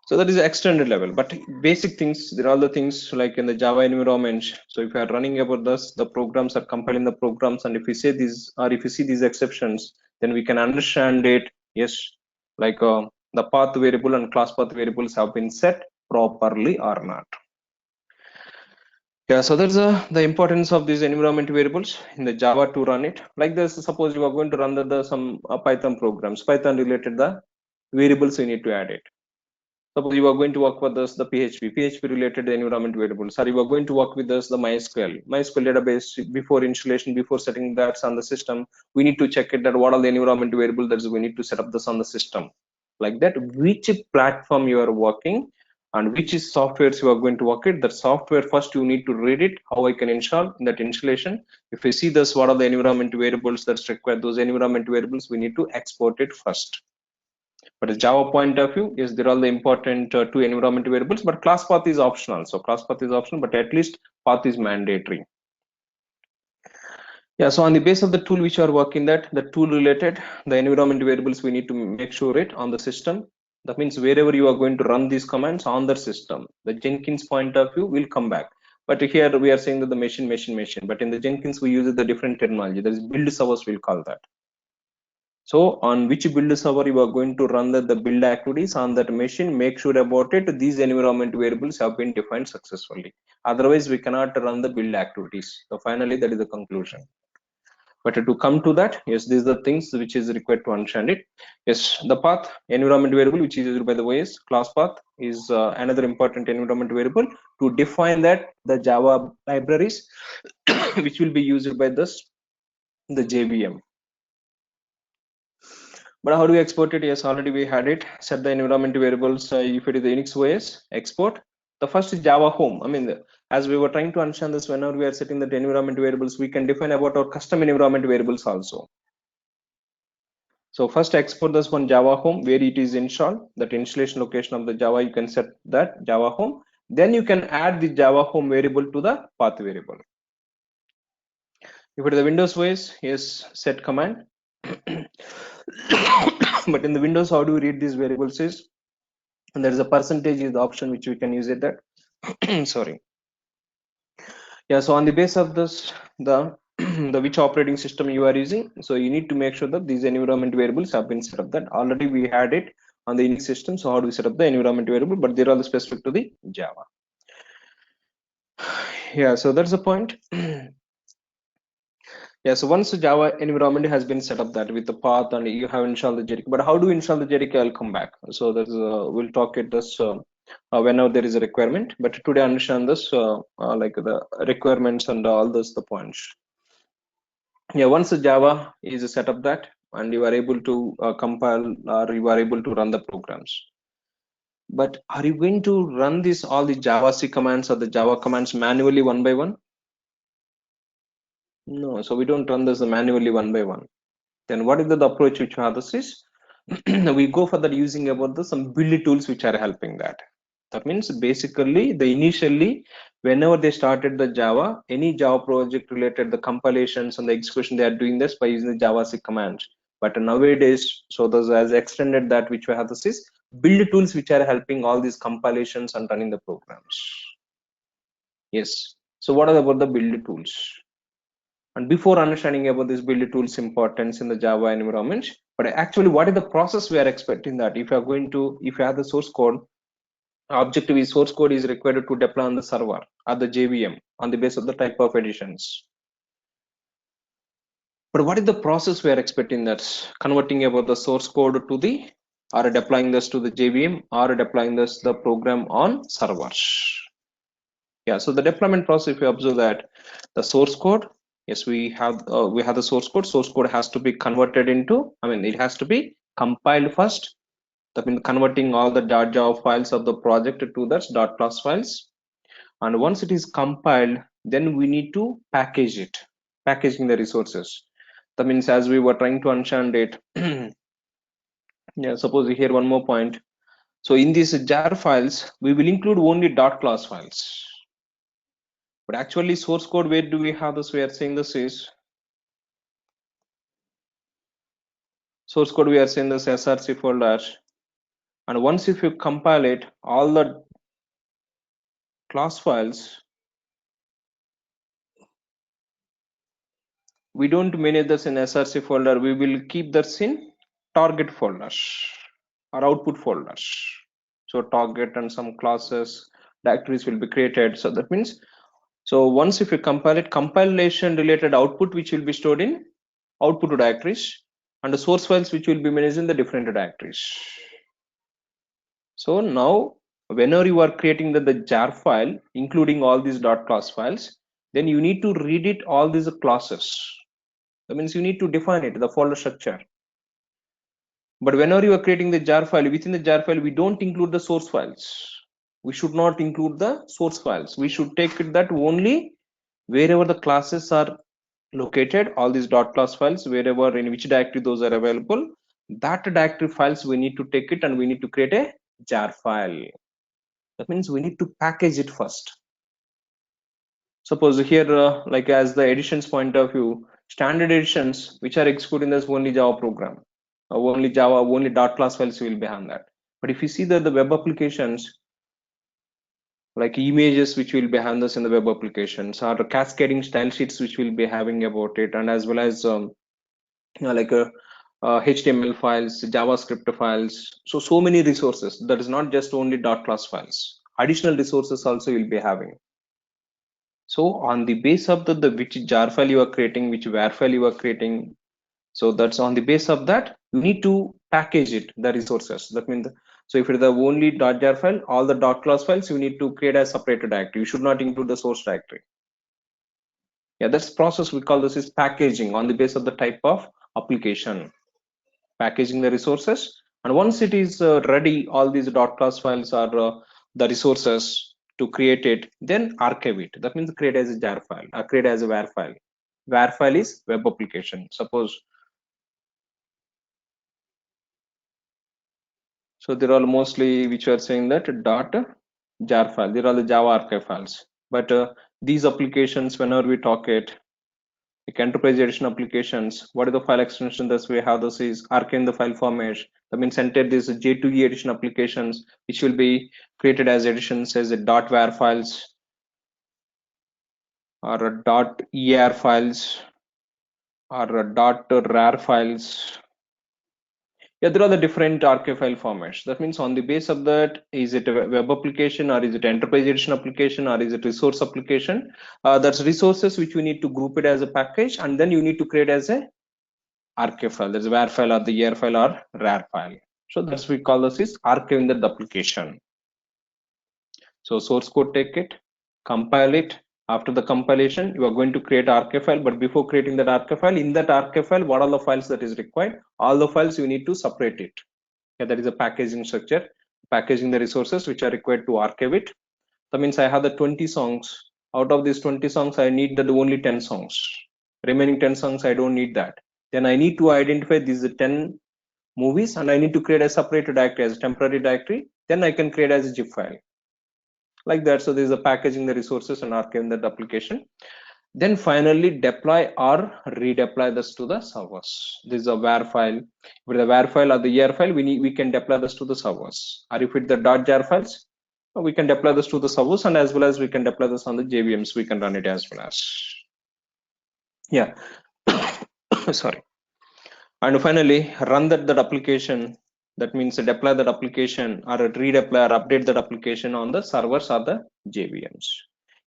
So that is the extended level, but basic things, there are all the things like in the Java environment. So if you are running about this, the programs are compiling the programs, and if we say these, or if you see these exceptions, then we can understand it. Yes, like the path variable and class path variables have been set properly or not. Yeah, so that's the importance of these environment variables in the Java to run it. Like this, suppose you are going to run some Python programs, Python related the variables, you need to add it. Suppose you are going to work with us the PHP related environment variables, or you are going to work with us the MySQL database. Before installation, before setting that on the system, we need to check it that what are the environment variables that we need to set up this on the system. Like that, which platform you are working and which is softwares you are going to work it. That software first you need to read it, how I can install in that installation. If we see this, what are the environment variables that's required, those environment variables we need to export it first. But as Java point of view, yes, there are the important two environment variables, but class path is optional. So class path is optional, but at least path is mandatory. Yeah, so on the base of the tool which you are working that, the tool related, the environment variables, we need to make sure it on the system. That means wherever you are going to run these commands on the system, the Jenkins point of view will come back. But here we are saying that the machine. But in the Jenkins, we use the different terminology. There is build servers, we'll call that. So on which build server you are going to run the build activities on that machine, make sure about it. These environment variables have been defined successfully. Otherwise, we cannot run the build activities. So finally, that is the conclusion. But to come to that, yes, these are the things which is required to understand it. Yes, the path environment variable, which is used by the way is class path, is another important environment variable to define that the Java libraries which will be used by the JVM. But how do we export it? Yes, already we had it. Set the environment variables. If it is the Unix OS, export. The first is Java home. I mean, as we were trying to understand this, whenever we are setting the environment variables, we can define about our custom environment variables also. So first export this one Java home where it is installed. That installation location of the Java, you can set that Java home. Then you can add the Java home variable to the path variable. If it is the Windows OS, yes, set command. But in the Windows, how do we read these variables is, and there is a percentage is the option which we can use it that sorry. Yeah, so on the base of this, the which operating system you are using, so you need to make sure that these environment variables have been set up. That already we had it on the Unix system. So how do we set up the environment variable? But they're all specific to the Java. Yeah, so that's the point. Yeah, so once the Java environment has been set up that with the path and you have installed the JDK, but how do you install the JDK? I'll come back. So there's we'll talk at this whenever there is a requirement. But today understand this like the requirements and all those the points. Yeah, once the Java is set up that and you are able to compile or you are able to run the programs. But are you going to run this all the JavaScript commands or the Java commands manually one by one? No, so we don't run this manually one by one. Then what is the approach which we have? This is we go for that using about the some build tools which are helping that. That means basically the initially whenever they started the Java, any Java project related the compilations and the execution, they are doing this by using the JavaScript commands. But nowadays, so there's as extended that which we have this is build tools which are helping all these compilations and running the programs. Yes. So what are about the build tools? And before understanding about this build tools importance in the Java environment, but actually what is the process we are expecting that if you are going to, if you have the source code, objective is source code is required to deploy on the server or the JVM on the basis of the type of editions. But what is the process we are expecting that's converting about the source code to the, or deploying this to the JVM or deploying this the program on servers? Yeah, so the deployment process, if you observe that the source code, yes, we have the source code. Source code has to be converted into, I mean, it has to be compiled first. That means converting all the .java files of the project to the .class files. And once it is compiled, then we need to package it, packaging the resources. That means as we were trying to understand it, yeah, suppose here one more point. So in these jar files, we will include only .class files. But actually source code, where do we have this? We are saying this is source code, we are saying this src folder, and once if you compile it, all the class files, we don't manage this in src folder, we will keep this in target folders or output folders. So target and some classes directories will be created. So that means, so once if you compile it, compilation related output which will be stored in output directories, and the source files which will be managed in the different directories. So now whenever you are creating the jar file including all these .class files, then you need to read it all these classes. That means you need to define it, the folder structure. But whenever you are creating the jar file, within the jar file we don't include the source files. We should not include the source files. We should take it that only wherever the classes are located, all these .class files, wherever in which directory those are available, that directory files we need to take it and we need to create a jar file. That means we need to package it first. Suppose here like as the editions point of view, standard editions which are executing this only Java program, only Java, only .class files will be on that. But if you see that the web applications, like images which will be having this in the web applications, or cascading style sheets which will be having about it, and as well as like HTML files, JavaScript files. So many resources. That is not just only .class files. Additional resources also will be having. So on the base of the which jar file you are creating, which var file you are creating, so that's on the base of that you need to package it, the resources. That means, so if it's the only .jar file, all the .class files you need to create a separate directory. You should not include the source directory. Yeah, that's process we call this is packaging on the base of the type of application. Packaging the resources, and once it is ready, all these .class files are the resources to create it, then archive it. That means create as a jar file, create as a var file. Var file is web application. Suppose, so they're all mostly which are saying that dot jar file. They're all the Java archive files. But these applications, whenever we talk it, like enterprise edition applications, what is the file extension that we have? This is archive in the file format. That means enter this J2E edition applications, which will be created as editions as a .var files or a .er files or a .rar files. Yeah, there are the different archive file formats. That means on the base of that, is it a web application, or is it enterprise edition application, or is it resource application? That's resources which you need to group it as a package, and then you need to create as a archive file. There's a var file or the er file or rar file. So that's we call this is archiving the application. So source code, take it, compile it. After the compilation, you are going to create archive file, but before creating that archive file, in that archive file, what are the files that is required? All the files you need to separate it. Yeah, that is a packaging structure, packaging the resources which are required to archive it. That means I have the 20 songs. Out of these 20 songs, I need the only 10 songs. Remaining 10 songs, I don't need that. Then I need to identify these 10 movies, and I need to create a separate directory as a temporary directory. Then I can create as a zip file like that. So there's a packaging the resources and archiving that application. Then finally deploy or redeploy this to the servers. This is a var file. With the var file or the er file, we can deploy this to the servers. Or if it's the .jar files, we can deploy this to the servers, and as well as we can deploy this on the JVMs. We can run it as well as. Yeah. Sorry. And finally run that application. That means deploy that application or redeploy or update that application on the servers or the JVMs.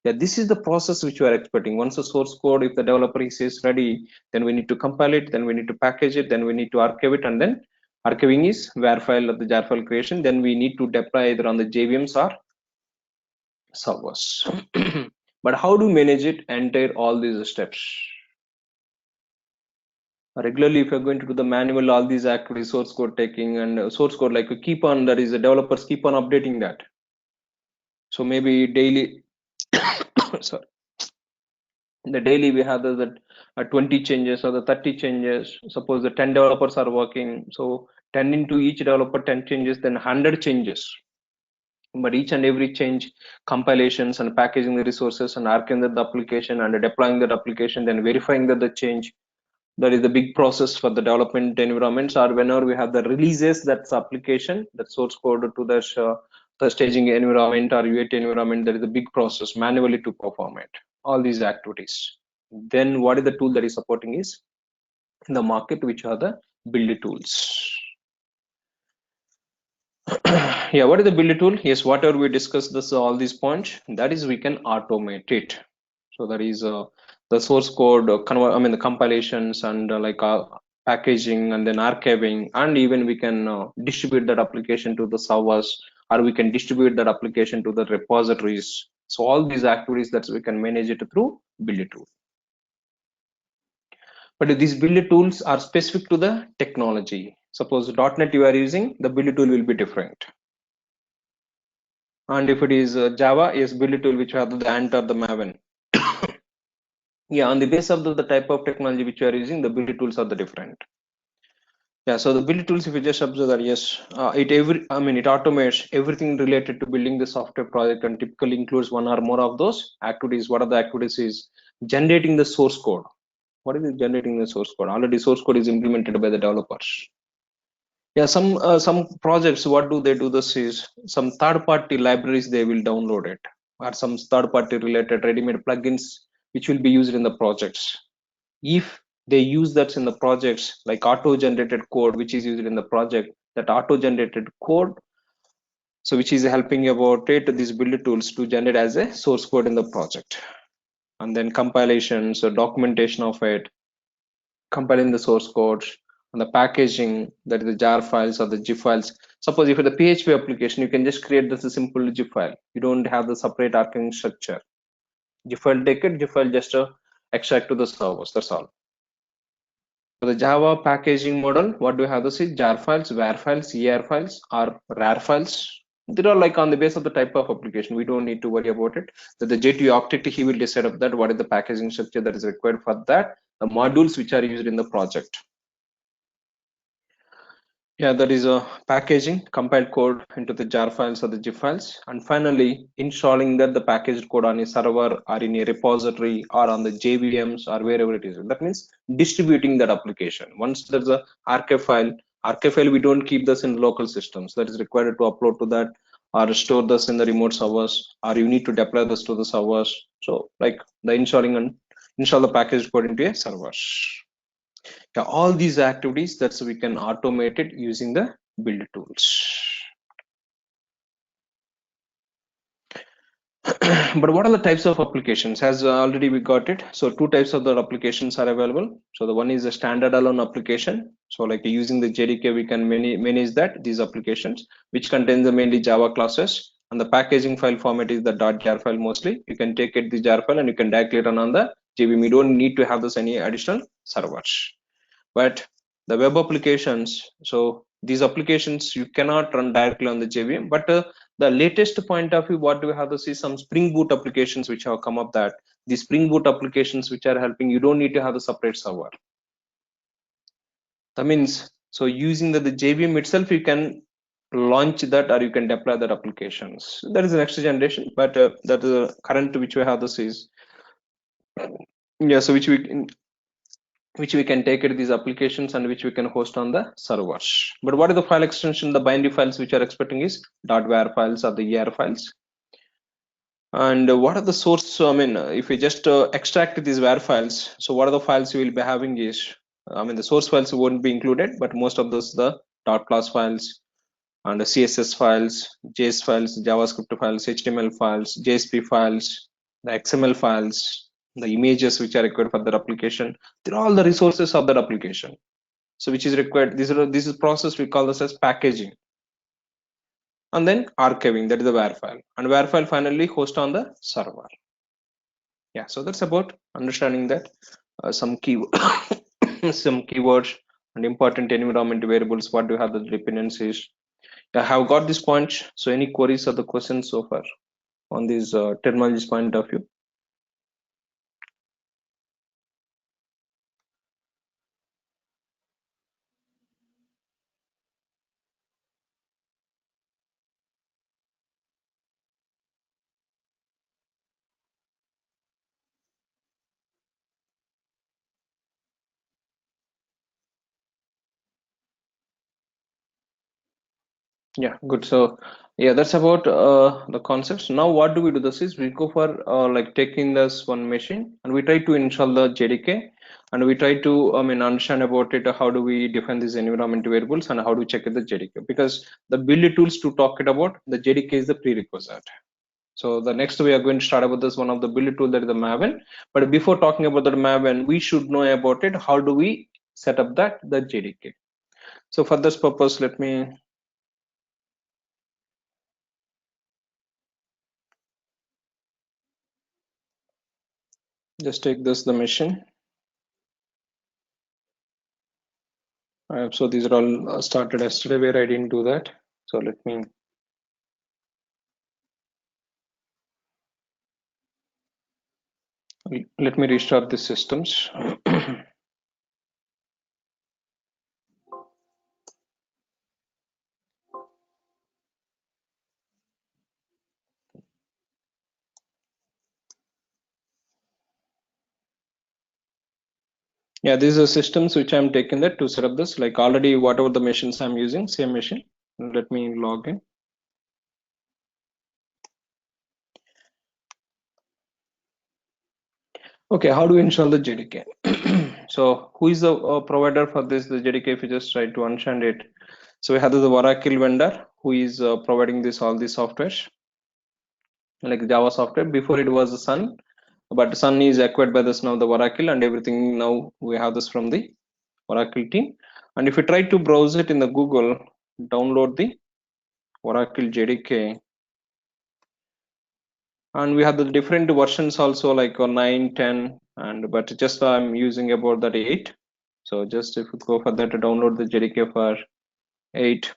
Yeah, this is the process which we are expecting. Once the source code, if the developer is ready, then we need to compile it, then we need to package it, then we need to archive it, and then archiving is var file of the jar file creation. Then we need to deploy either on the JVMs or servers. But how do you manage it? Enter all these steps. Regularly, if you're going to do the manual, all these activities, source code taking and source code, like you keep on, that is the developers keep on updating that. So maybe daily, sorry, the daily we have the 20 changes or the 30 changes. Suppose the 10 developers are working, so 10 into each developer 10 changes, then 100 changes. But each and every change, compilations and packaging the resources and archiving the application and deploying that application, then verifying that the change. That is the big process for the development environments, or whenever we have the releases, that's application, that source code to the staging environment or UAT environment. That is a big process manually to perform it, all these activities. Then what is the tool that is supporting is in the market, which are the build tools. Yeah, what is the build tool? Yes, whatever we discussed this all these points, that is we can automate it. So that is the source code the compilations and packaging and then archiving, and even we can distribute that application to the servers, or we can distribute that application to the repositories. So all these activities that we can manage it through build tool. But these build tools are specific to the technology. Suppose .NET you are using, the build tool will be different. And if it is Java, yes, build tool which have the Ant or the Maven. Yeah, on the base of the type of technology which you are using, the build tools are the different. Yeah, so the build tools, if you just observe that, yes, it automates everything related to building the software project, and typically includes one or more of those activities. What are the activities? Is generating the source code. What is it? Generating the source code. Already source code is implemented by the developers. Yeah, some projects, what do they do? This is some third-party libraries, they will download it. or some third-party related ready-made plugins which will be used in the projects. If they use that in the projects, like auto-generated code which is used in the project, that auto-generated code, so which is helping about it, these build tools to generate as a source code in the project, and then compilation, so documentation of it, compiling the source code, and the packaging, that is the jar files or the zip files. Suppose if it's a PHP application, you can just create this a simple zip file. You don't have the separate archiving structure. Zip file, take it, zip file just extract to the servers. That's all. For the Java packaging model, what do we have to see? Jar files, var files, ER files, or rar files. They are like on the base of the type of application. We don't need to worry about it. So the J2 octet, he will decide of that. What is the packaging structure that is required for that? The modules which are used in the project. Yeah, that is a packaging, compiled code into the jar files or the zip files, and finally installing that the packaged code on a server or in a repository or on the JVMs or wherever it is. That means distributing that application. Once there's a archive file we don't keep this in local systems. That is required to upload to that or store this in the remote servers, or you need to deploy this to the servers. So like the installing and install the packaged code into a servers. Yeah, all these activities that's we can automate it using the build tools. But what are the types of applications? As already we got it, so two types of the applications are available. So the one is a standalone application, so like using the JDK we can manage that these applications which contains the mainly Java classes, and the packaging file format is the .jar file. Mostly you can take it the jar file and you can directly run on the JVM. You don't need to have this any additional servers. But the web applications, so these applications you cannot run directly on the JVM, but the latest point of view, what do we have to see? Some Spring Boot applications which have come up, that the Spring Boot applications which are helping, you don't need to have a separate server. That means, so using the JVM itself, you can launch that or you can deploy that applications. That is the next generation, but that is the current which we have this is, yeah, so which we can take it these applications and which we can host on the servers. But what is the file extension? The binary files which are expecting is .var files or the ER files. And what are the source? I mean, if we just extract these var files, so what are the files we will be having is, I mean, the source files won't be included, but most of those the .class files and the CSS files, JS files, JavaScript files, HTML files, JSP files, the XML files, the images which are required for that application. They're all the resources of that application. So which is required. This is process we call this as packaging. And then archiving, that is the var file. And var file finally host on the server. Yeah, so that's about understanding that some key some keywords and important environment variables. What do you have the dependencies? I have got this point. So any queries or the questions so far on these terminologies point of view? Yeah, good. So yeah, that's about the concepts. Now what do we do? This is we go for like taking this one machine and we try to install the JDK, and we try to understand about it. How do we define these environment variables and how to check it the JDK? Because the build tools to talk it about, the JDK is the prerequisite. So the next we are going to start about this one of the build tool, that is the Maven. But before talking about the Maven, we should know about it. How do we set up the JDK? So for this purpose, let me just take this the machine. So these are all started yesterday where I didn't do that. So let me restart the systems. Yeah, these are systems which I'm taking that to set up this, like already whatever the machines I'm using, same machine. Let me log in. Okay, how do we install the JDK? So who is the provider for this, the JDK? If you just try to understand it. So we have the Oracle vendor who is providing this all these softwares like Java software. Before it was Sun, but Sun is acquired by this now the Oracle, and everything now we have this from the Oracle team. And if you try to browse it in the Google, download the Oracle JDK, and we have the different versions also like 9, 10, and but just I'm using about that 8. So just if you go for that to download the JDK for 8,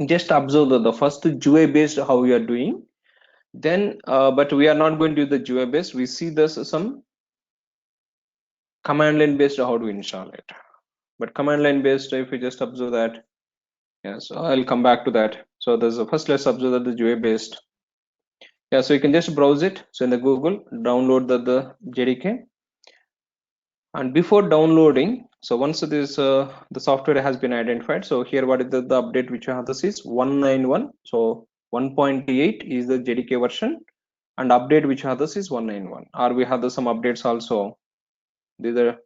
just observe the first GUI based how we are doing. Then, but we are not going to do the GUI based. We see this some command line based how to install it. But command line based, if you just observe that, yes, I'll come back to that. So there's a first let's observe that the GUI based. Yeah, so you can just browse it. So in the Google, download the JDK. And before downloading, so once this the software has been identified, so here what is the update which you have, this is 191. So 1.8 is the JDK version, and update which you have this is 191. Or we have some updates also. These are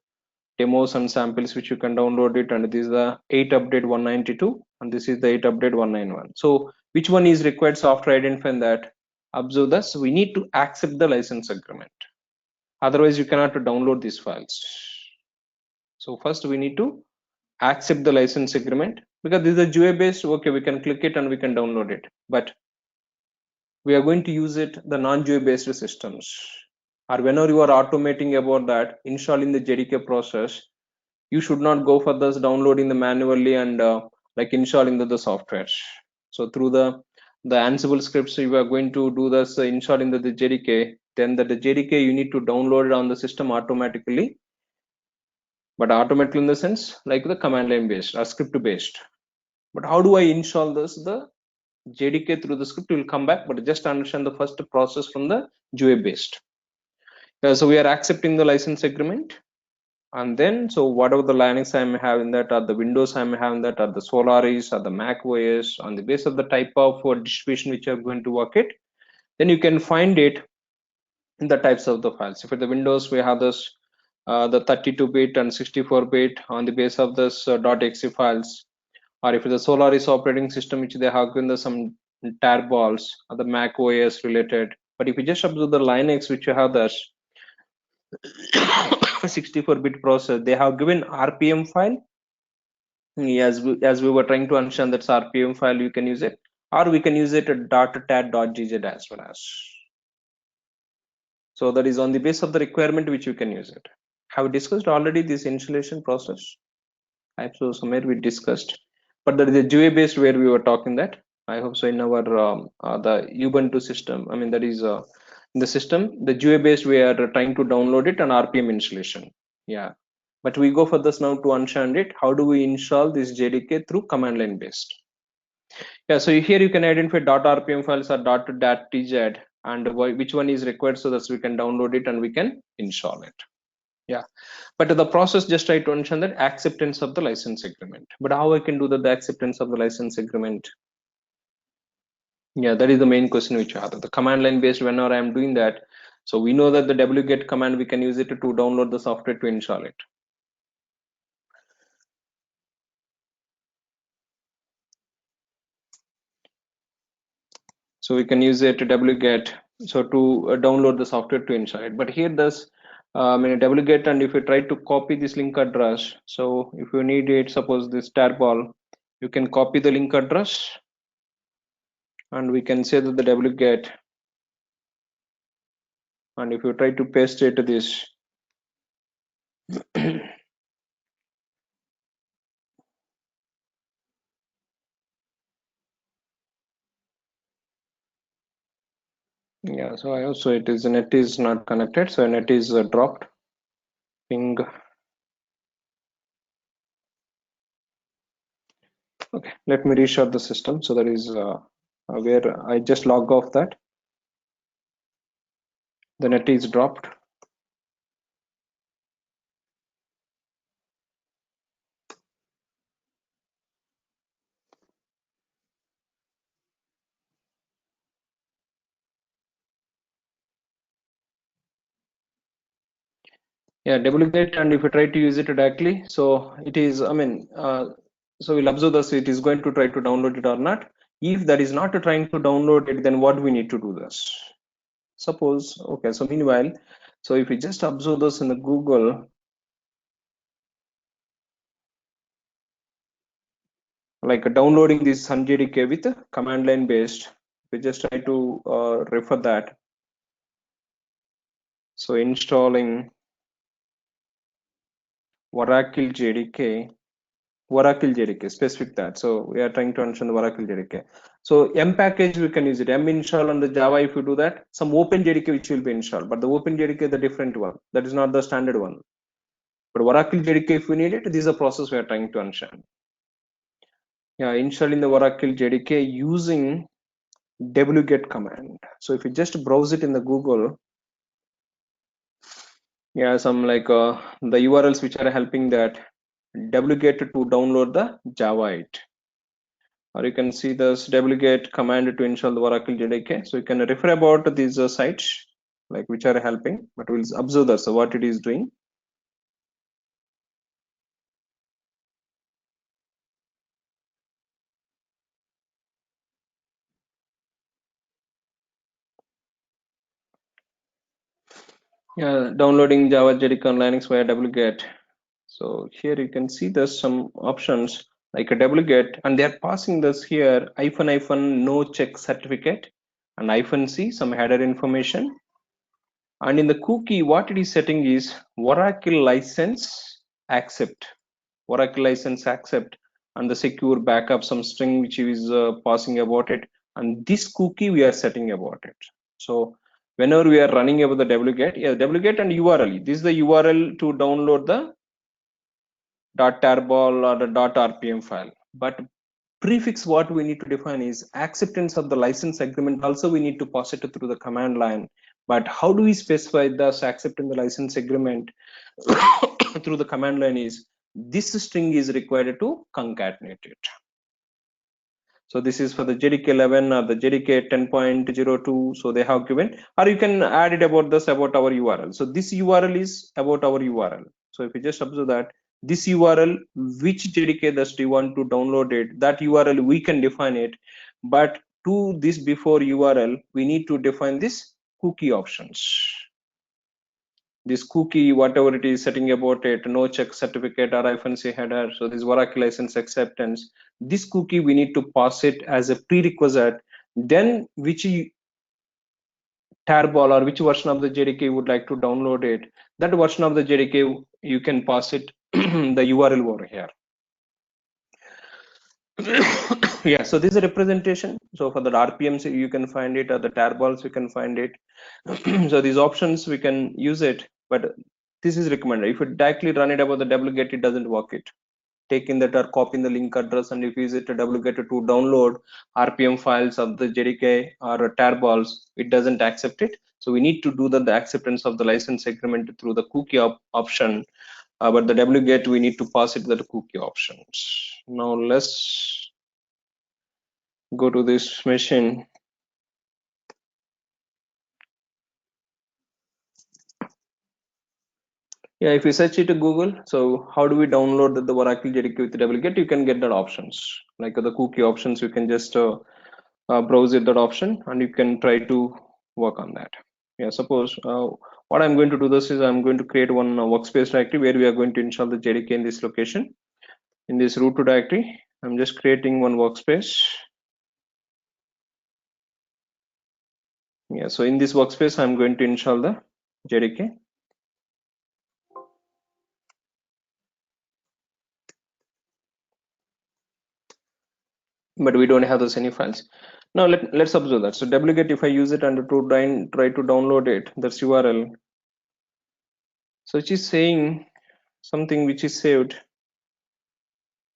demos and samples which you can download it, and this is the 8 update 192, and this is the 8 update 191. So which one is required? So after identifying that, observe this, we need to accept the license agreement. Otherwise you cannot download these files. So first we need to accept the license agreement, because this is a GUI based. Okay, we can click it and we can download it, but we are going to use it the non-GUI based systems, or whenever you are automating about that installing the JDK process, you should not go for this downloading the manually and like installing the software. So through the Ansible scripts, you are going to do this installing the JDK, then the JDK you need to download it on the system automatically, but automatically in the sense like the command line based or script based. But how do I install this the JDK through the script? Will come back, but just understand the first process from the GUI based. So we are accepting the license agreement, and then so whatever the Linux I'm having that, or the Windows I'm having that, or the Solaris or the Mac OS, on the base of the type of distribution which you're going to work it, then you can find it in the types of the files. If for the Windows we have this the 32-bit and 64-bit on the base of this .exe files, or if the Solaris operating system which they have given the some tarballs or the Mac OS related. But if you just observe the Linux which you have this 64-bit process, they have given RPM file. As we were trying to understand that RPM file, you can use it, or we can use it at .tat.gz as well as. So that is on the base of the requirement which you can use it. Have we discussed already this installation process? I hope so somewhere we discussed, but that is the GUI based where we were talking that. I hope so in our the Ubuntu system. I mean that is in the system the GUI based we are trying to download it and RPM installation. Yeah, but we go for this now to understand it. How do we install this JDK through command line based? Yeah, so here you can identify .rpm files or .dat.tz and which one is required, so that we can download it and we can install it. Yeah, but the process just try to understand that acceptance of the license agreement. But how I can do the acceptance of the license agreement? Yeah, that is the main question which I have. The command line based, whenever I am doing that, so we know that the wget command we can use it to download the software to install it. So we can use it to wget, so to download the software to install it. But here this in wget, and if you try to copy this link address, so if you need it, suppose this tarball, you can copy the link address, and we can say that the wget, and if you try to paste it to this yeah, so I also it is net is not connected, so net is dropped. Ping. Okay, let me restart the system. So that is where I just log off that. The net is dropped. Yeah, duplicate, and if you try to use it directly, so it is, so we'll observe this, it is going to try to download it or not. If that is not trying to download it, then what we need to do this? Suppose, okay, so meanwhile, so if we just observe this in the Google, like downloading this SunJDK with command line based, we just try to refer that. So installing Oracle JDK, specific that. So we are trying to understand the Oracle JDK. So M package we can use it. M install on the Java. If you do that, some Open JDK which will be installed, but the Open JDK is the different one. That is not the standard one. But Oracle JDK, if we need it, this is a process we are trying to understand. Yeah, installing the Oracle JDK using wget command. So if you just browse it in the Google, yeah, some like the URLs which are helping that wget to download the Java 8. Or you can see this wget command to install the Oracle JDK. So you can refer about these sites like which are helping, but we'll observe that. So what it is doing. Yeah, downloading Java JDK on Linux via wget. So here you can see there's some options like a wget, and they're passing this here -- no check certificate and -c some header information. And in the cookie, what it is setting is Oracle license accept, and the secure backup, some string which is passing about it. And this cookie we are setting about it. So whenever we are running about the wget, yeah, wget and URL. This is the URL to download the .tarball or the .rpm file. But prefix what we need to define is acceptance of the license agreement. Also, we need to pass it through the command line. But how do we specify this accepting the license agreement through the command line is this string is required to concatenate it. So this is for the JDK 11 or the JDK 10.02. So they have given, or you can add it about our URL. So this URL is about our URL. So if you just observe that this URL, which JDK that you want to download it, that URL we can define it. But to this before URL, we need to define this cookie options. This cookie, whatever it is setting about it, no check certificate or -c header. So this Oracle license acceptance, this cookie we need to pass it as a prerequisite. Then which tarball or which version of the JDK you would like to download it, that version of the JDK you can pass it the URL over here. Yeah, so this is a representation. So for the RPMs you can find it, or the tarballs you can find it. So these options we can use it, but this is recommended. If you directly run it about the wget, it doesn't work it. Taking that or copying the link address and if you use it to wget to download RPM files of the JDK or tarballs, it doesn't accept it. So we need to do the acceptance of the license agreement through the cookie option. But the wget we need to pass it the cookie options. Now let's go to this machine. Yeah, if you search it to Google, so how do we download the Oracle JDK with wget? You can get that options like the cookie options. You can just browse it that option and you can try to work on that. Yeah, suppose what I'm going to do this is I'm going to create one workspace directory where we are going to install the JDK in this location. In this root to directory, I'm just creating one workspace. Yeah, so in this workspace, I'm going to install the JDK. But we don't have those any files. Now let's observe that. So wget, if I use it and to try to download it, that's URL. So it is saying something which is saved.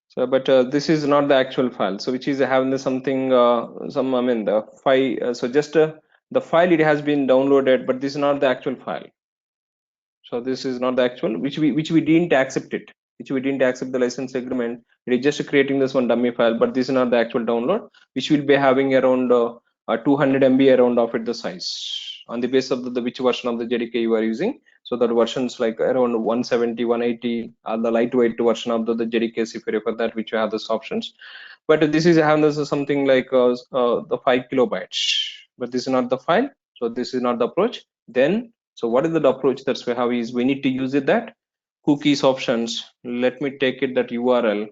So, but this is not the actual file. So which is having the something, the file. So just the file it has been downloaded, but this is not the actual file. So this is not the actual, which we didn't accept it, which we didn't accept the license agreement. It is just creating this one dummy file, but this is not the actual download, which will be having around 200 MB around of it the size on the basis of the which version of the JDK you are using. So that versions like around 170, 180 are the lightweight version of the JDKs if you refer that, which you have those options. But this is having this is something like the 5 kilobytes, but this is not the file. So this is not the approach. Then, so what is the approach that we have is we need to use it that cookies options. Let me take it that URL.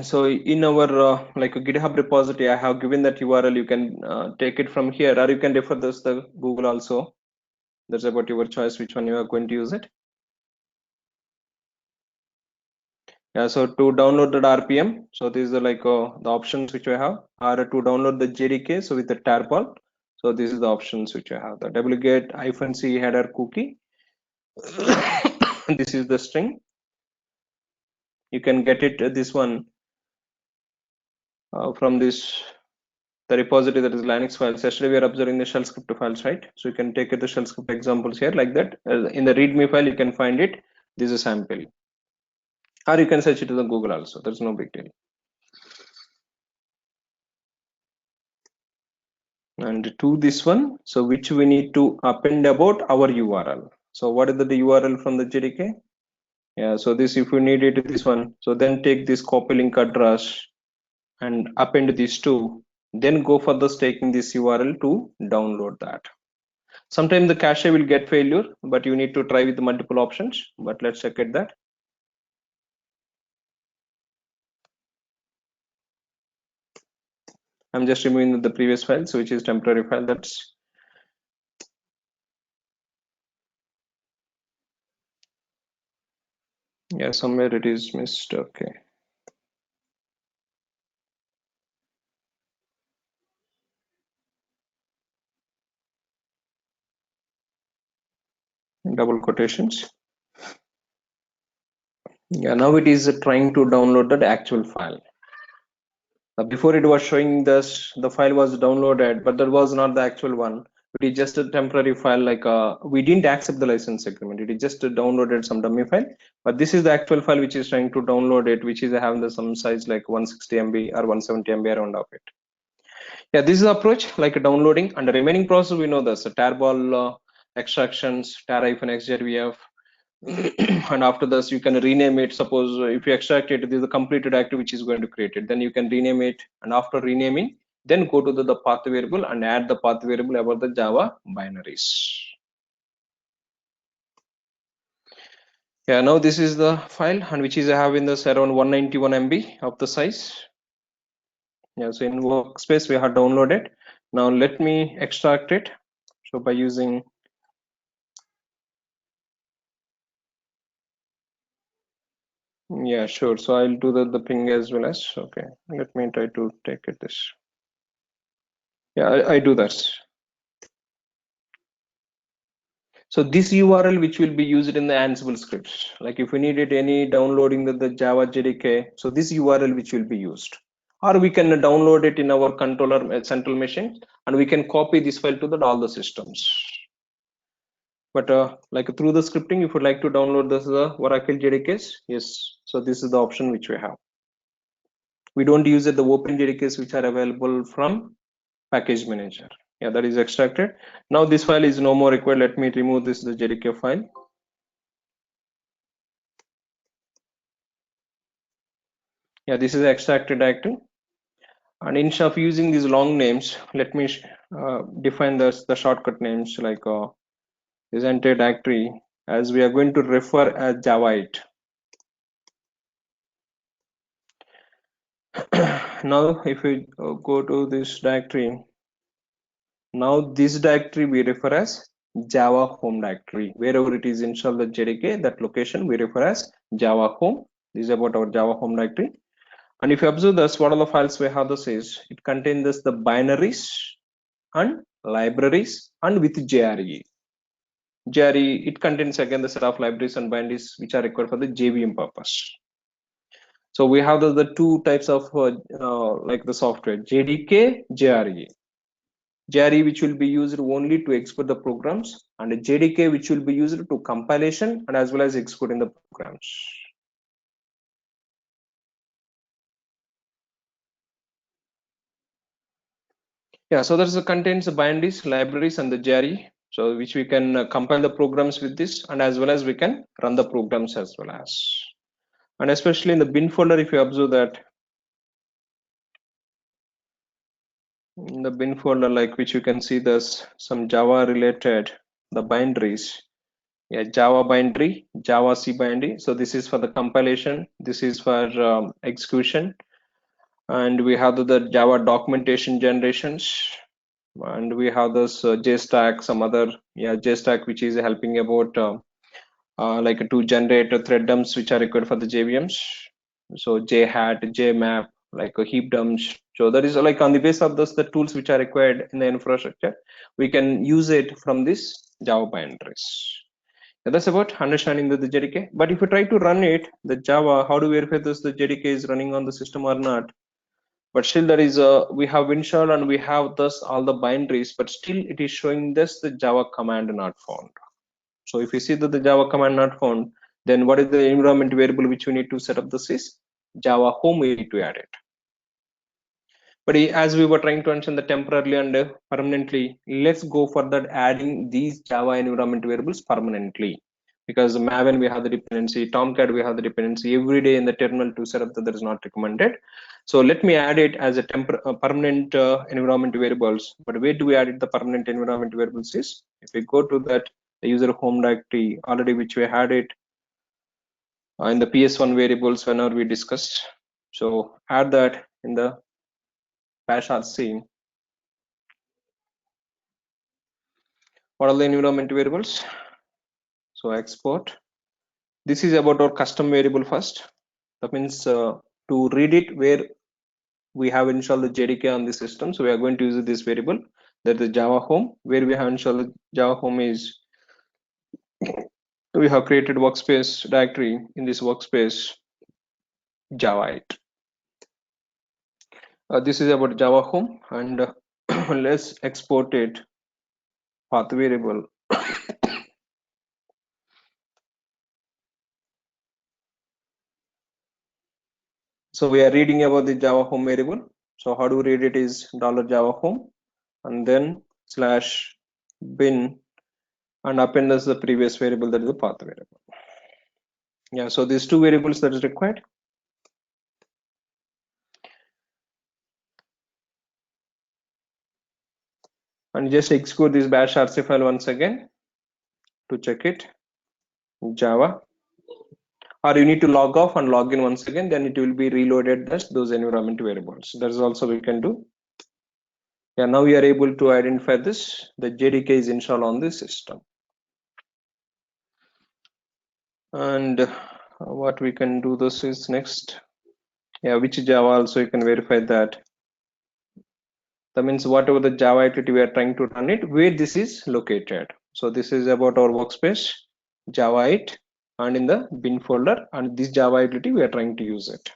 So in our like a GitHub repository, I have given that URL. You can take it from here, or you can refer this the Google also. That's about your choice which one you are going to use it. Yeah, so to download the RPM, so these are like the options which we have, or to download the JDK, so with the tarball. So this is the options which I have, the wget -c header cookie. This is the string. You can get it this one from this the repository, that is Linux files. Yesterday we are observing the shell script files, right? So you can take the shell script examples here like that. In the README file, you can find it. This is a sample, or you can search it to the Google also. There's no big deal. And to this one, so which we need to append about our URL. So what is the URL from the JDK? Yeah, so this, if you need it, this one. So then take this copy link address and append these two. Then go for the taking this URL to download that. Sometimes the cache will get failure, but you need to try with multiple options. But let's check at that. I'm just removing the previous file, so which is temporary file. That's yeah, somewhere it is missed. Okay. Double quotations. Yeah, now it is trying to download the actual file. Before it was showing this, the file was downloaded, but that was not the actual one. It is just a temporary file, like we didn't accept the license agreement. It is just downloaded some dummy file, but this is the actual file which is trying to download it, which is having the some size like 160 MB or 170 MB around of it. Yeah, this is the approach, like downloading, and the remaining process we know this tarball extractions, tar-xzvf. And after this you can rename it. Suppose if you extract it, this is the completed active which is going to create it, then you can rename it, and after renaming, then go to the path variable and add the path variable about the Java binaries. Yeah, now this is the file, and which is having this around 191 MB of the size. Yeah, so in workspace we have downloaded. Now let me extract it. So by using yeah, sure. So I'll do the ping as well as okay. Let me try to take it this. Yeah, I do that. So this URL which will be used in the Ansible scripts, like if we needed any downloading the Java JDK, so this URL which will be used, or we can download it in our controller central machine, and we can copy this file to all the systems. But like through the scripting, if you'd like to download this Oracle JDKs, yes. So this is the option which we have. We don't use it the open JDKs which are available from package manager. Yeah, that is extracted. Now this file is no more required. Let me remove this the JDK file. Yeah, this is extracted directory. And instead of using these long names, let me define the shortcut names like this entire directory as we are going to refer as Java8. Now if we go to this directory, now this directory we refer as Java home directory. Wherever it is installed the JDK, that location we refer as Java home. This is about our Java home directory. And if you observe this, what are the files we have this is, it contains this the binaries and libraries and with JRE. JRE, it contains again the set of libraries and binaries which are required for the JVM purpose. So we have the two types of like the software, JDK, JRE. JRE which will be used only to export the programs, and JDK which will be used to compilation and as well as exporting the programs. Yeah, so there's contains the binaries, libraries, and the JRE. So which we can compile the programs with this, and as well as we can run the programs as well as. And especially in the bin folder, if you observe that in the bin folder, like which you can see there's some Java related, the binaries. Yeah, Java binary, Java C binary. So this is for the compilation. This is for execution. And we have the Java documentation generations. And we have this JStack, some other, yeah, JStack, which is helping about like to generate thread dumps which are required for the JVMs. So JHat, JMap, like a heap dumps. So that is like on the basis of those the tools which are required in the infrastructure, we can use it from this Java binaries. Yeah, that's about understanding the JDK. But if you try to run it, the Java, how do we verify this the JDK is running on the system or not? But still there is a, we have installed and we have thus all the binaries, but still it is showing this the Java command not found. So if you see that the Java command not found, then what is the environment variable which we need to set up this is Java home, we need to add it. But as we were trying to understand the temporarily and permanently, let's go for that adding these Java environment variables permanently. Because Maven we have the dependency, Tomcat we have the dependency every day in the terminal to set up that is not recommended. So let me add it as a permanent environment variables. But where do we add it the permanent environment variables is if we go to that the user home directory already which we had it in the PS1 variables whenever we discussed. So add that in the bash rc. What are the environment variables? So export. This is about our custom variable first. That means to read it where we have installed the JDK on the system. So we are going to use this variable. That is Java home. Where we have installed the Java home is we have created workspace directory. In this workspace Java 8. This is about Java home, and let's export it path variable. So we are reading about the Java home variable. So how do we read it is $Java home and then /bin and append as the previous variable, that is the path variable. Yeah, so these two variables that is required. And just execute this bash rc file once again to check it. Java, or you need to log off and log in once again, then it will be reloaded as those environment variables. That is also we can do. Yeah, now we are able to identify this. The JDK is installed on this system. And what we can do this is next. Yeah, which Java also you can verify that. That means whatever the Java activity we are trying to run it, where this is located. So this is about our workspace, Java 8, and in the bin folder, and this Java activity we are trying to use it.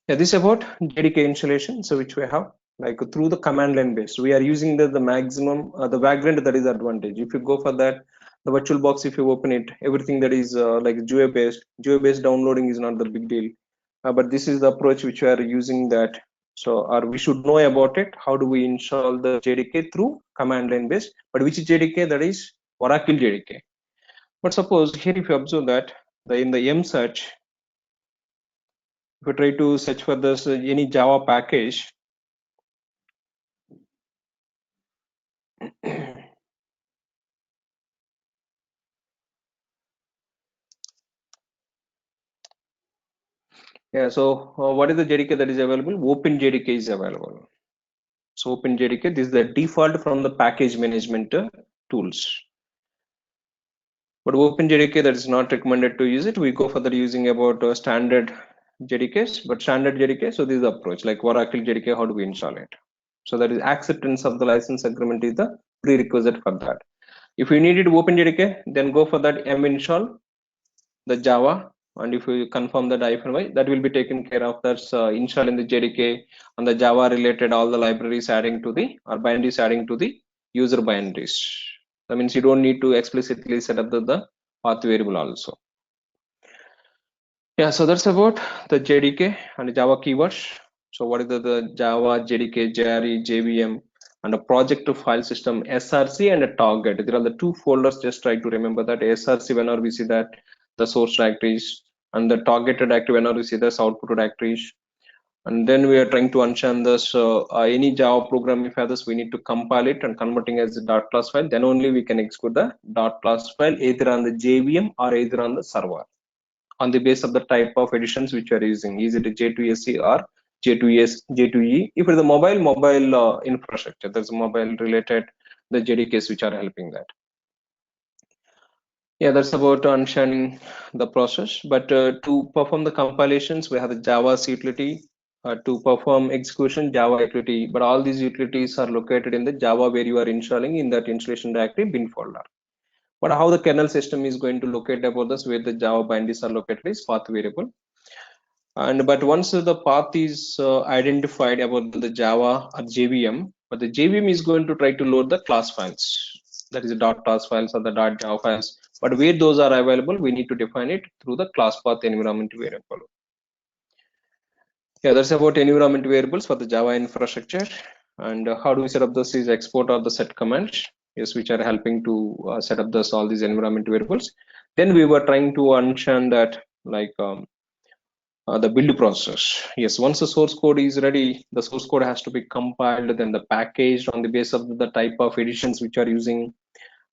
Yeah, this is about JDK installation. So which we have like through the command line base, we are using the maximum, the Vagrant, that is the advantage. If you go for that, the VirtualBox, if you open it, everything that is like GUI based downloading is not the big deal. But this is the approach which we are using that. So, or we should know about it. How do we install the JDK through command line base? But which JDK? That is Oracle JDK. But suppose here, if you observe that in the M search, if you try to search for this any Java package, yeah. So what is the JDK that is available? Open JDK is available. So Open JDK, this is the default from the package management tools. But Open JDK, that is not recommended to use it. We go for the using about standard JDKs, but standard JDK. So this is the approach like Oracle JDK. How do we install it? So that is acceptance of the license agreement is the prerequisite for that. If you needed Open JDK, then go for that M install the Java, and if you confirm that -y, that will be taken care of. That's install in the JDK and the Java related all the libraries adding to the or binaries adding to the user binaries. That means you don't need to explicitly set up the path variable also. Yeah, so that's about the JDK and the Java keywords. So what is the Java JDK, JRE, JVM, and a project to file system src and a target. There are the two folders. Just try to remember that src whenever we see that the source directories, and the targeted directory whenever we see this output directories. And then we are trying to understand this any Java program. If have this, we need to compile it and converting as a dot class file. Then only we can execute the dot class file either on the JVM or either on the server, on the base of the type of editions which you are using. Is it a J2SE or J2E? If it's a mobile infrastructure, there's mobile related the JDKs which are helping that. Yeah, that's about understanding the process. But to perform the compilations, we have the Java utility. To perform execution, Java utility. But all these utilities are located in the Java where you are installing in that installation directory bin folder. But how the kernel system is going to locate about this, where the Java binaries are located is path variable. And but once the path is identified about the Java or JVM, but the JVM is going to try to load the class files, that is the dot class files or the dot Java files. But where those are available, we need to define it through the class path environment variable. Yeah, that's about environment variables for the Java infrastructure. And how do we set up this is export or the set commands, yes, which are helping to set up this all these environment variables. Then we were trying to understand that like the build process. Yes, once the source code is ready, the source code has to be compiled, then the packaged on the base of the type of editions which are using.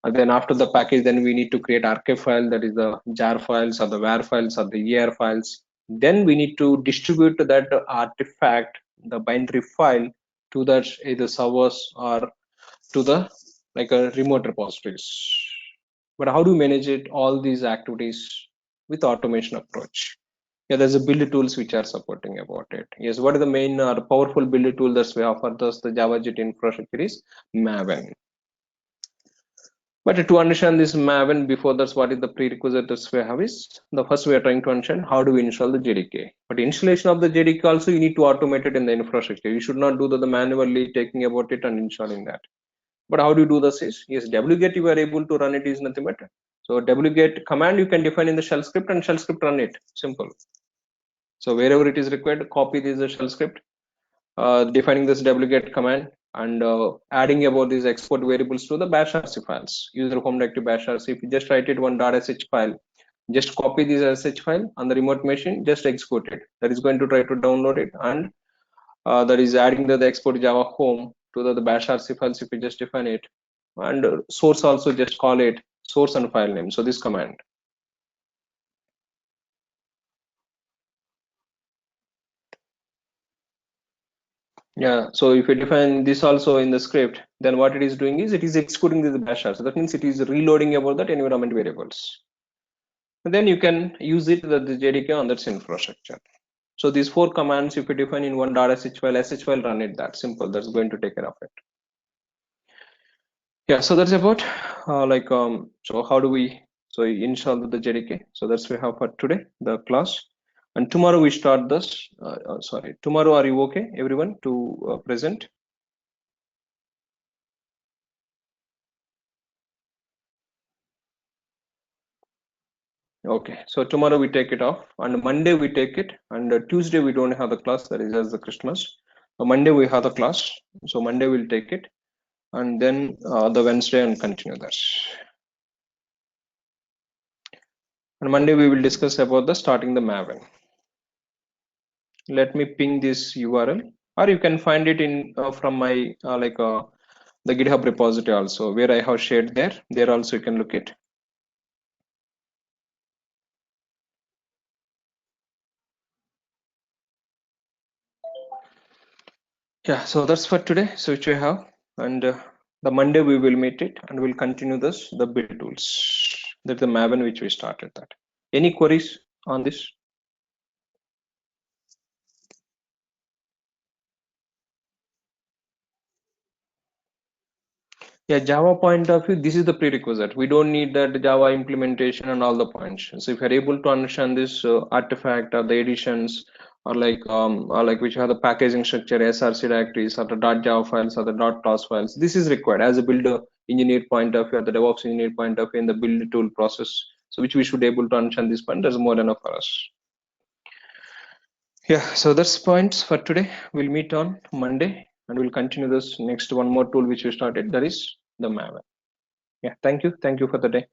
And then after the package, then we need to create archive file, that is the jar files or the var files or the ER files. Then we need to distribute that artifact, the binary file, to that either servers or to the like a remote repositories. But how do we manage it all these activities with automation approach? Yeah, there's a build tools which are supporting about it. Yes, what is the main powerful build tool that we offer thus the Java Jet infrastructure is Maven. But to understand this Maven, before that's what is the prerequisite that we have is the first we are trying to understand how do we install the JDK. But installation of the JDK also you need to automate it in the infrastructure. You should not do the manually taking about it and installing that. But how do you do this is yes, wget you are able to run it is nothing but so wget command you can define in the shell script and shell script run it simple. So wherever it is required, copy this shell script, defining this wget command and adding about these export variables to the bash rc files, user home directory bash rc. If you just write it one .sh file, just copy this sh file on the remote machine, just execute it. That is going to try to download it, and that is adding the export java home to the bash rc files if you just define it, and source also just call it source and file name. So this command. Yeah, so if you define this also in the script, then what it is doing is it is executing this bash rc. So that means it is reloading about that environment variables. And then you can use it the JDK on that infrastructure. So these four commands, if you define in one .sh file, run it. That simple. That's going to take care of it. Yeah, so that's about so how do we install the JDK? So that's we have for today the class, and tomorrow we start this. Tomorrow are you okay, everyone, to present? Okay, so tomorrow we take it off, and Monday we take it, and Tuesday we don't have the class. That is just the Christmas. So Monday we have the class, so Monday we'll take it, and then the Wednesday and continue that. And Monday we will discuss about the starting the Maven. Let me ping this URL, or you can find it in from my the GitHub repository also, where I have shared there. There also you can look it. Yeah, so that's for today. So which we have, and the Monday we will meet it, and we'll continue this the build tools. That's the Maven which we started that. Any queries on this? Yeah, Java point of view, this is the prerequisite. We don't need that Java implementation and all the points. So if you're able to understand this artifact or the editions or like which are the packaging structure, SRC directories or the .java files or the .class files, this is required as a builder engineer point of view or the DevOps engineer point of view in the build tool process. So which we should able to understand this point. There's more than enough for us. Yeah, so that's points for today. We'll meet on Monday. and we'll continue this next one more tool which we started, that is the Maven. Yeah, thank you for the day.